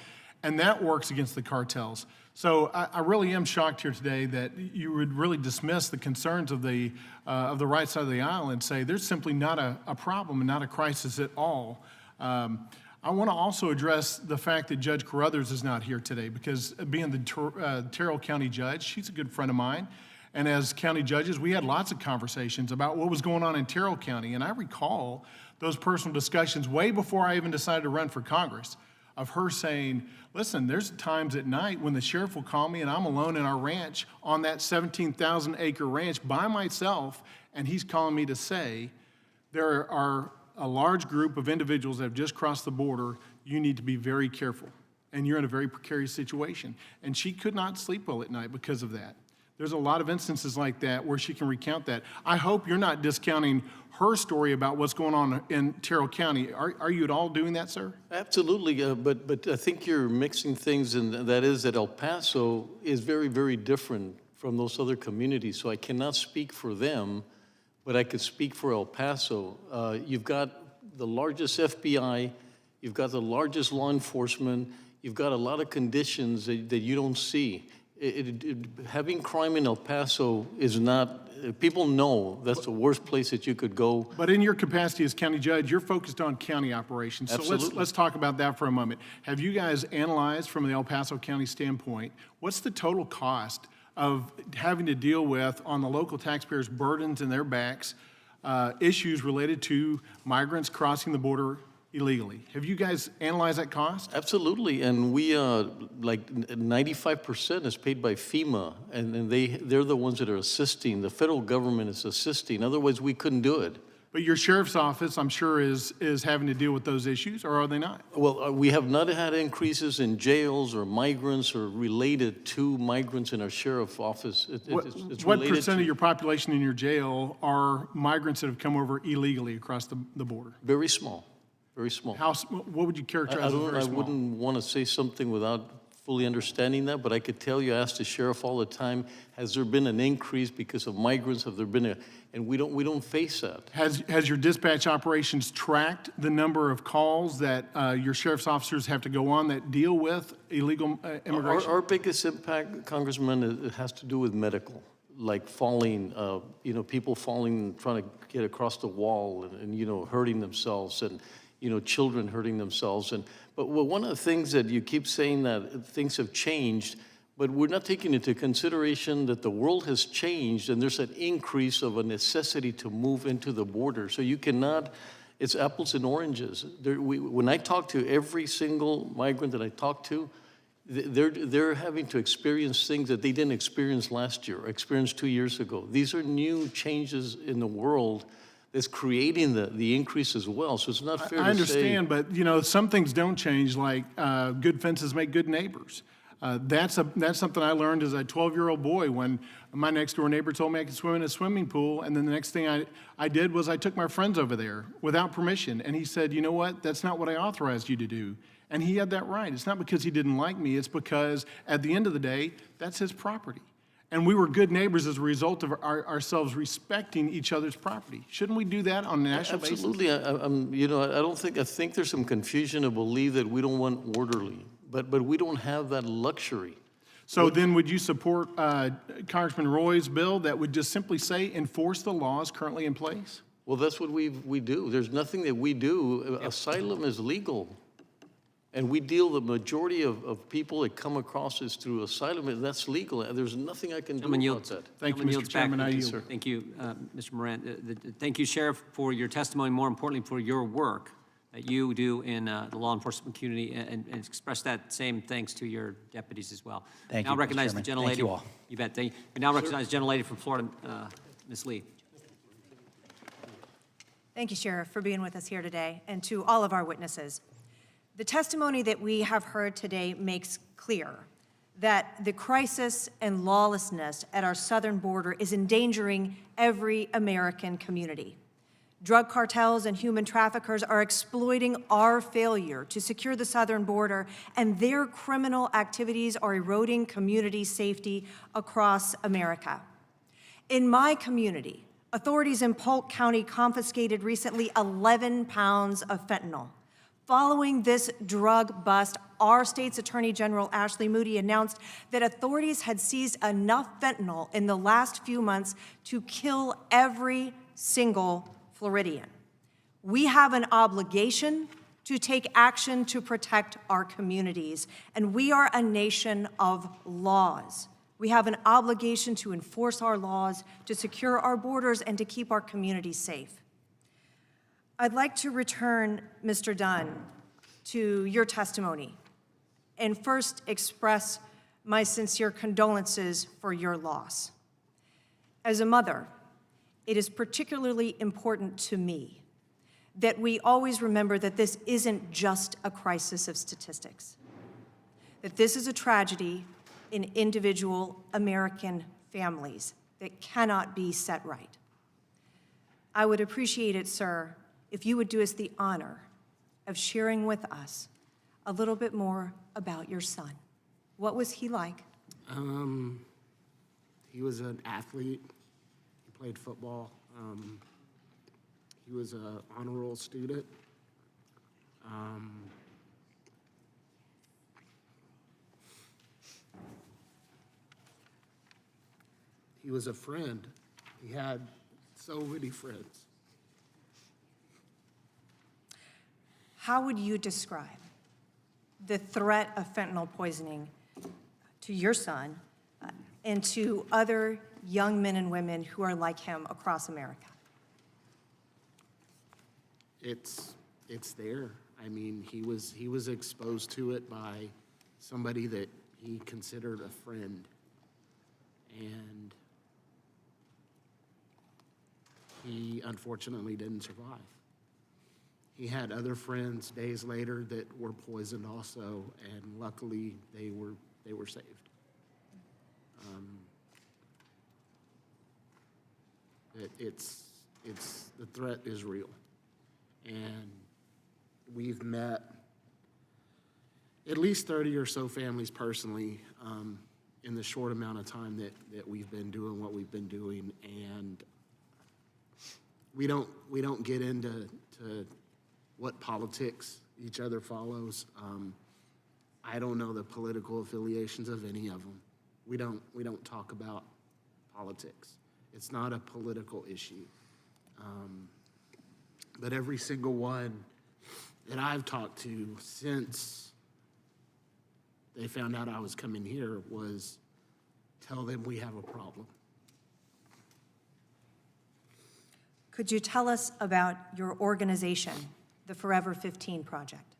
And that works against the cartels. So I really am shocked here today that you would really dismiss the concerns of the right side of the aisle and say there's simply not a problem and not a crisis at all. I want to also address the fact that Judge Carruthers is not here today because being the Terrell County judge, she's a good friend of mine. And as county judges, we had lots of conversations about what was going on in Terrell County. And I recall those personal discussions way before I even decided to run for Congress, of her saying, listen, there's times at night when the sheriff will call me and I'm alone in our ranch on that 17,000 acre ranch by myself, and he's calling me to say, there are a large group of individuals that have just crossed the border. You need to be very careful, and you're in a very precarious situation. And she could not sleep well at night because of that. There's a lot of instances like that where she can recount that. I hope you're not discounting her story about what's going on in Terrell County. Are you at all doing that, sir? Absolutely, but I think you're mixing things, and that is that El Paso is very, very different from those other communities, so I cannot speak for them, but I could speak for El Paso. You've got the largest FBI, you've got the largest law enforcement, you've got a lot of conditions that you don't see. Having crime in El Paso is not, people know that's the worst place that you could go. But in your capacity as county judge, you're focused on county operations. So Absolutely. let's talk about that for a moment. Have you guys analyzed from the El Paso County standpoint, what's the total cost of having to deal with on the local taxpayers' burdens and their backs, issues related to migrants crossing the border illegally? Have you guys analyzed that cost? Absolutely, and we, like 95% is paid by FEMA, and they're the ones that are assisting. The federal government is assisting, otherwise we couldn't do it. But your sheriff's office, I'm sure, is having to deal with those issues, or are they not? Well, we have not had increases in jails or migrants or related to migrants in our sheriff's office. It's What related percent to- of your population in your jail are migrants that have come over illegally across the border? Very small, very small. What would you characterize as very I small? wouldn't want to say something without fully understanding that, but I could tell you, I ask the sheriff all the time, has there been an increase because of migrants? Have there been and we don't face that. Has your dispatch operations tracked the number of calls that your sheriff's officers have to go on that deal with illegal immigration? Our biggest impact, Congressman, it has to do with medical, like falling, people falling, trying to get across the wall and hurting themselves, and children hurting themselves. But one of the things that you keep saying that things have changed, but we're not taking into consideration that the world has changed and there's an increase of a necessity to move into the border. So you cannot It's apples and oranges. When I talk to every single migrant that I talk to, they're having to experience things that they didn't experience last year, or experienced 2 years ago. These are new changes in the world that's creating the increase as well. So it's not fair to say. I understand, but you know, some things don't change, like good fences make good neighbors. That's something I learned as a 12-year-old boy when my next door neighbor told me I could swim in a swimming pool, and then the next thing I did was I took my friends over there without permission, and he said, you know what, that's not what I authorized you to do. And he had that right. It's not because he didn't like me, it's because at the end of the day, that's his property. And we were good neighbors as a result of ourselves respecting each other's property. Shouldn't we do that on a national basis? Absolutely. I think there's some confusion to believe that we don't want orderly, but we don't have that luxury. So then would you support Congressman Roy's bill that would just simply say enforce the laws currently in place? Well, that's what we do. There's nothing that we do. Asylum is legal. And we deal, the majority of people that come across is through asylum, and that's legal. There's nothing I can do about that. Thank you, Mr. Chairman. Thank you, thank you, Mr. Moran. Thank you, Sheriff, for your testimony, more importantly, for your work that you do in the law enforcement community, and express that same thanks to your deputies as well. Thank now you, Mr. recognize the Chairman. gentlelady. Thank you all. You bet. We now recognize the gentlelady from Florida, Ms. Lee. Thank you, Sheriff, for being with us here today, and to all of our witnesses. The testimony that we have heard today makes clear that the crisis and lawlessness at our southern border is endangering every American community. Drug cartels and human traffickers are exploiting our failure to secure the southern border, and their criminal activities are eroding community safety across America. In my community, authorities in Polk County confiscated recently 11 pounds of fentanyl. Following this drug bust, our state's Attorney General Ashley Moody announced that authorities had seized enough fentanyl in the last few months to kill every single Floridian. We have an obligation to take action to protect our communities, and we are a nation of laws. We have an obligation to enforce our laws, to secure our borders, and to keep our communities safe. I'd like to return, Mr. Dunn, to your testimony and first express my sincere condolences for your loss. As a mother, it is particularly important to me that we always remember that this isn't just a crisis of statistics, that this is a tragedy in individual American families that cannot be set right. I would appreciate it, sir, if you would do us the honor of sharing with us a little bit more about your son. What was he like? He was an athlete. He played football. He was an honor roll student. He was a friend. He had so many friends. How would you describe the threat of fentanyl poisoning to your son and to other young men and women who are like him across America? It's there. I mean, he was exposed to it by somebody that he considered a friend, and he unfortunately didn't survive. He had other friends days later that were poisoned also, and luckily they were saved. The threat is real, and we've met at least 30 or so families personally in the short amount of time that we've been doing what we've been doing, and we don't get into what politics each other follows. I don't know the political affiliations of any of them. We don't talk about politics. It's not a political issue. But every single one that I've talked to since they found out I was coming here was tell them we have a problem. Could you tell us about your organization, the Forever 15 Project?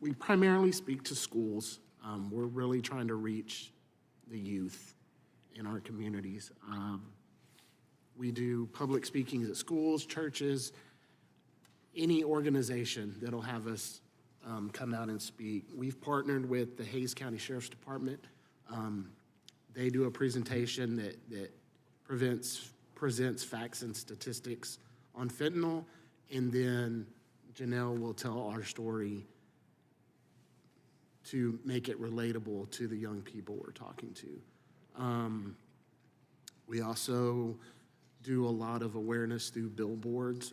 We primarily speak to schools. We're really trying to reach the youth in our communities. We do public speakings at schools, churches, any organization that'll have us come out and speak. We've partnered with the Hays County Sheriff's Department. They do a presentation that presents facts and statistics on fentanyl, and then Janelle will tell our story to make it relatable to the young people we're talking to. We also do a lot of awareness through billboards.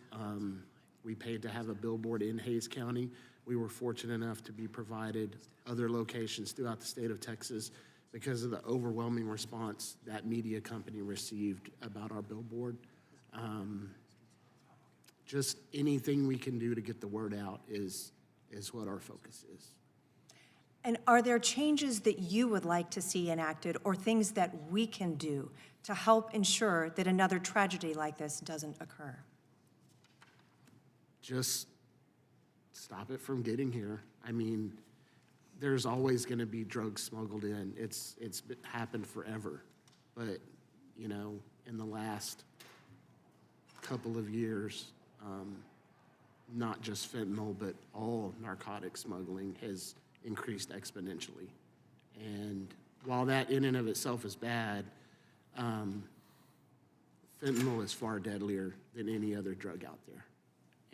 We paid to have a billboard in Hays County. We were fortunate enough to be provided other locations throughout the state of Texas because of the overwhelming response that media company received about our billboard. Just anything we can do to get the word out is what our focus is. And are there changes that you would like to see enacted or things that we can do to help ensure that another tragedy like this doesn't occur? Just stop it from getting here. I mean, there's always going to be drugs smuggled in. It's happened forever. But, you know, in the last couple of years, not just fentanyl, but all narcotic smuggling has increased exponentially. And while that in and of itself is bad, fentanyl is far deadlier than any other drug out there.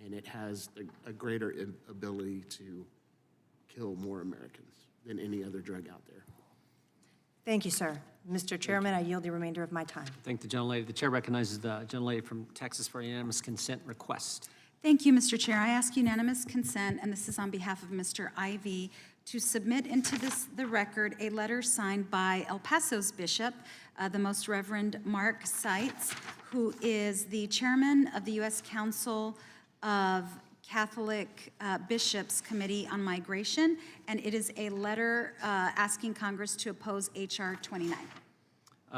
And it has a greater ability to kill more Americans than any other drug out there. Thank you, sir. Mr. Chairman, I yield the remainder of my time. Thank the gentlelady. The chair recognizes the gentlelady from Texas for a unanimous consent request. Thank you, Mr. Chair. I ask unanimous consent, and this is on behalf of Mr. Ivy, to submit into the record a letter signed by El Paso's bishop, the Most Reverend Mark Seitz, who is the chairman of the U.S. Council of Catholic Bishops Committee on Migration, and it is a letter asking Congress to oppose H.R. 29.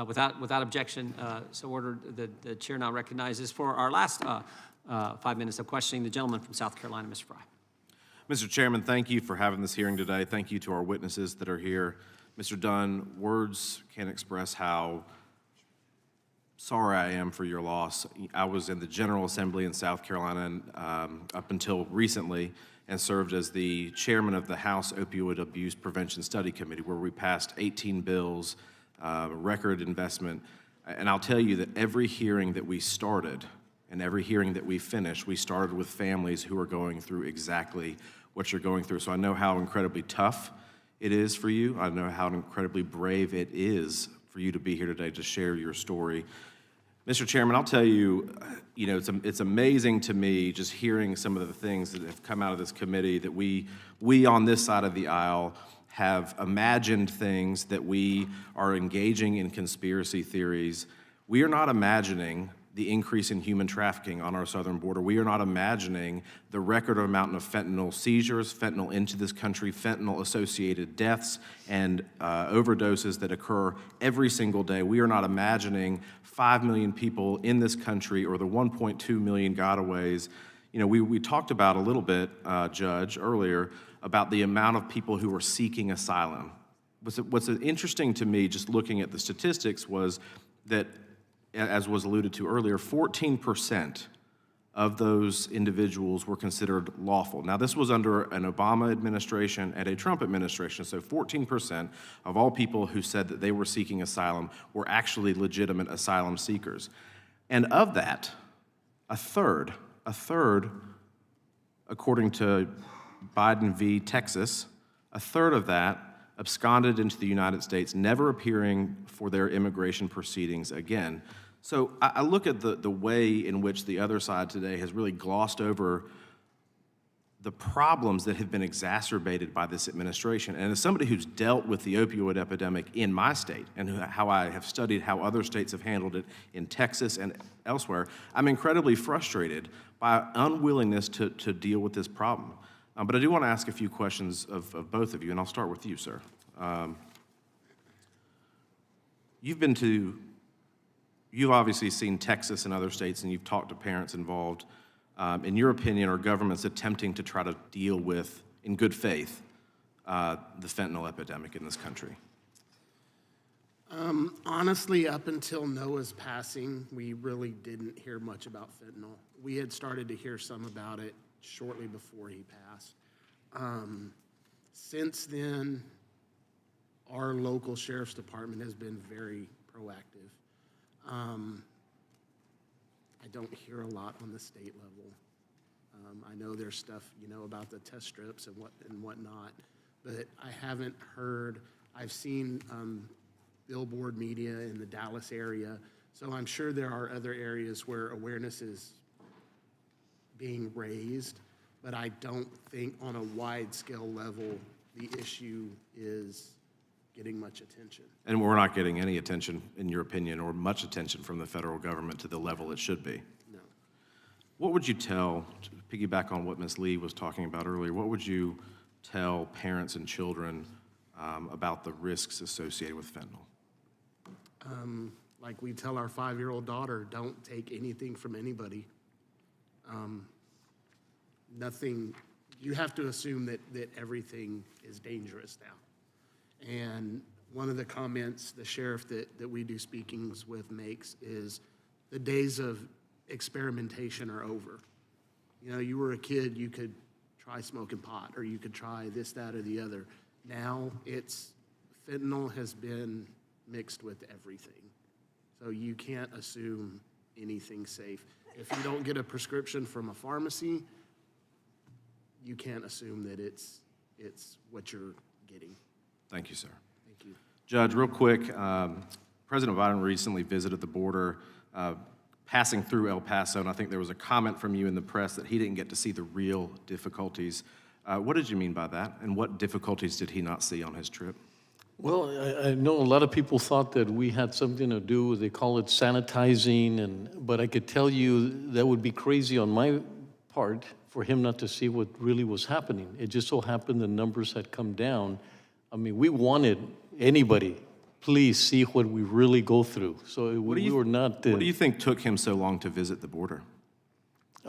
Without objection, so ordered. The chair now recognizes for our last 5 minutes of questioning the gentleman from South Carolina, Mr. Fry. Mr. Chairman, thank you for having this hearing today. Thank you to our witnesses that are here. Mr. Dunn, words can't express how sorry I am for your loss. I was in the General Assembly in South Carolina up until recently and served as the chairman of the House Opioid Abuse Prevention Study Committee, where we passed 18 bills, record investment. And I'll tell you that every hearing that we started and every hearing that we finished, we started with families who are going through exactly what you're going through. So I know how incredibly tough it is for you. I know how incredibly brave it is for you to be here today to share your story. Mr. Chairman, I'll tell you, it's amazing to me just hearing some of the things that have come out of this committee that we on this side of the aisle have imagined things, that we are engaging in conspiracy theories. We are not imagining the increase in human trafficking on our southern border. We are not imagining the record amount of fentanyl seizures, fentanyl into this country, fentanyl-associated deaths and overdoses that occur every single day. We are not imagining 5 million people in this country or the 1.2 million gotaways. You know, we talked about a little bit, Judge, earlier, about the amount of people who are seeking asylum. What's interesting to me, just looking at the statistics, was that, as was alluded to earlier, 14% of those individuals were considered lawful. Now, this was under an Obama administration and a Trump administration, so 14% of all people who said that they were seeking asylum were actually legitimate asylum seekers. And of that, a third, according to Biden v. Texas, a third of that absconded into the United States, never appearing for their immigration proceedings again. So I look at the way in which the other side today has really glossed over the problems that have been exacerbated by this administration. And as somebody who's dealt with the opioid epidemic in my state and how I have studied how other states have handled it in Texas and elsewhere, I'm incredibly frustrated by unwillingness to deal with this problem. But I do want to ask a few questions of both of you, and I'll start with you, sir. You've been to You've obviously seen Texas and other states, and you've talked to parents involved. In your opinion, are governments attempting to try to deal with, in good faith, the fentanyl epidemic in this country? Honestly, up until Noah's passing, we really didn't hear much about fentanyl. We had started to hear some about it shortly before he passed. Since then, our local sheriff's department has been very proactive. I don't hear a lot on the state level. I know there's stuff, about the test strips and whatnot, but I haven't heard. I've seen billboard media in the Dallas area, so I'm sure there are other areas where awareness is being raised, but I don't think on a wide-scale level the issue is getting much attention. And we're not getting any attention, in your opinion, or much attention from the federal government to the level it should be. No. What would you tell, to piggyback on what Ms. Lee was talking about earlier, what would you tell parents and children about the risks associated with fentanyl? Like we tell our 5-year-old daughter, don't take anything from anybody. Nothing, you have to assume that everything is dangerous now. And one of the comments the sheriff that we do speakings with makes is the days of experimentation are over. You were a kid, you could try smoking pot, or you could try this, that, or the other. Now fentanyl has been mixed with everything. So you can't assume anything's safe. If you don't get a prescription from a pharmacy, you can't assume that it's what you're getting. Thank you, sir. Thank you. Judge, real quick, President Biden recently visited the border, passing through El Paso, and I think there was a comment from you in the press that he didn't get to see the real difficulties. What did you mean by that, and what difficulties did he not see on his trip? Well, I know a lot of people thought that we had something to do, they call it sanitizing, but I could tell you that would be crazy on my part for him not to see what really was happening. It just so happened the numbers had come down. I mean, we wanted anybody, please see what we really go through. So we were not... What do you think took him so long to visit the border?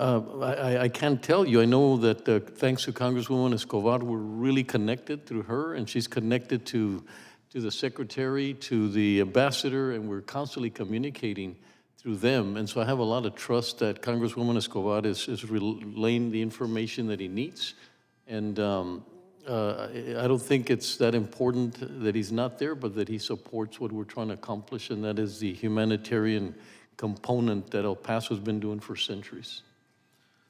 I can't tell you. I know that thanks to Congresswoman Escobar, we're really connected through her, and she's connected to the secretary, to the ambassador, and we're constantly communicating through them. And so I have a lot of trust that Congresswoman Escobar is relaying the information that he needs. And I don't think it's that important that he's not there, but that he supports what we're trying to accomplish, and that is the humanitarian component that El Paso has been doing for centuries.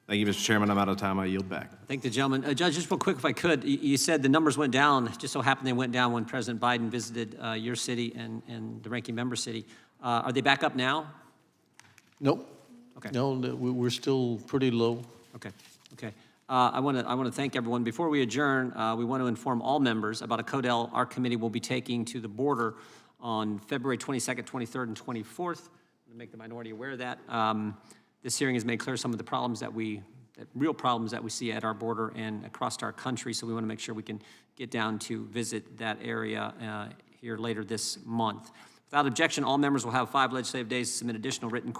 Thank you, Mr. Chairman. I'm out of time. I yield back. Thank the gentleman. Judge, just real quick, if I could, you said the numbers went down. It just so happened they went down when President Biden visited your city and the ranking member city. Are they back up now? Nope. Okay. No, we're still pretty low. Okay. Okay. I want to thank everyone. Before we adjourn, we want to inform all members about a CODEL our committee will be taking to the border on February 22nd, 23rd, and 24th. To make the minority aware of that. This hearing has made clear some of the problems real problems that we see at our border and across our country, so we want to make sure we can get down to visit that area here later this month. Without objection, all members will have 5 legislative days to submit additional written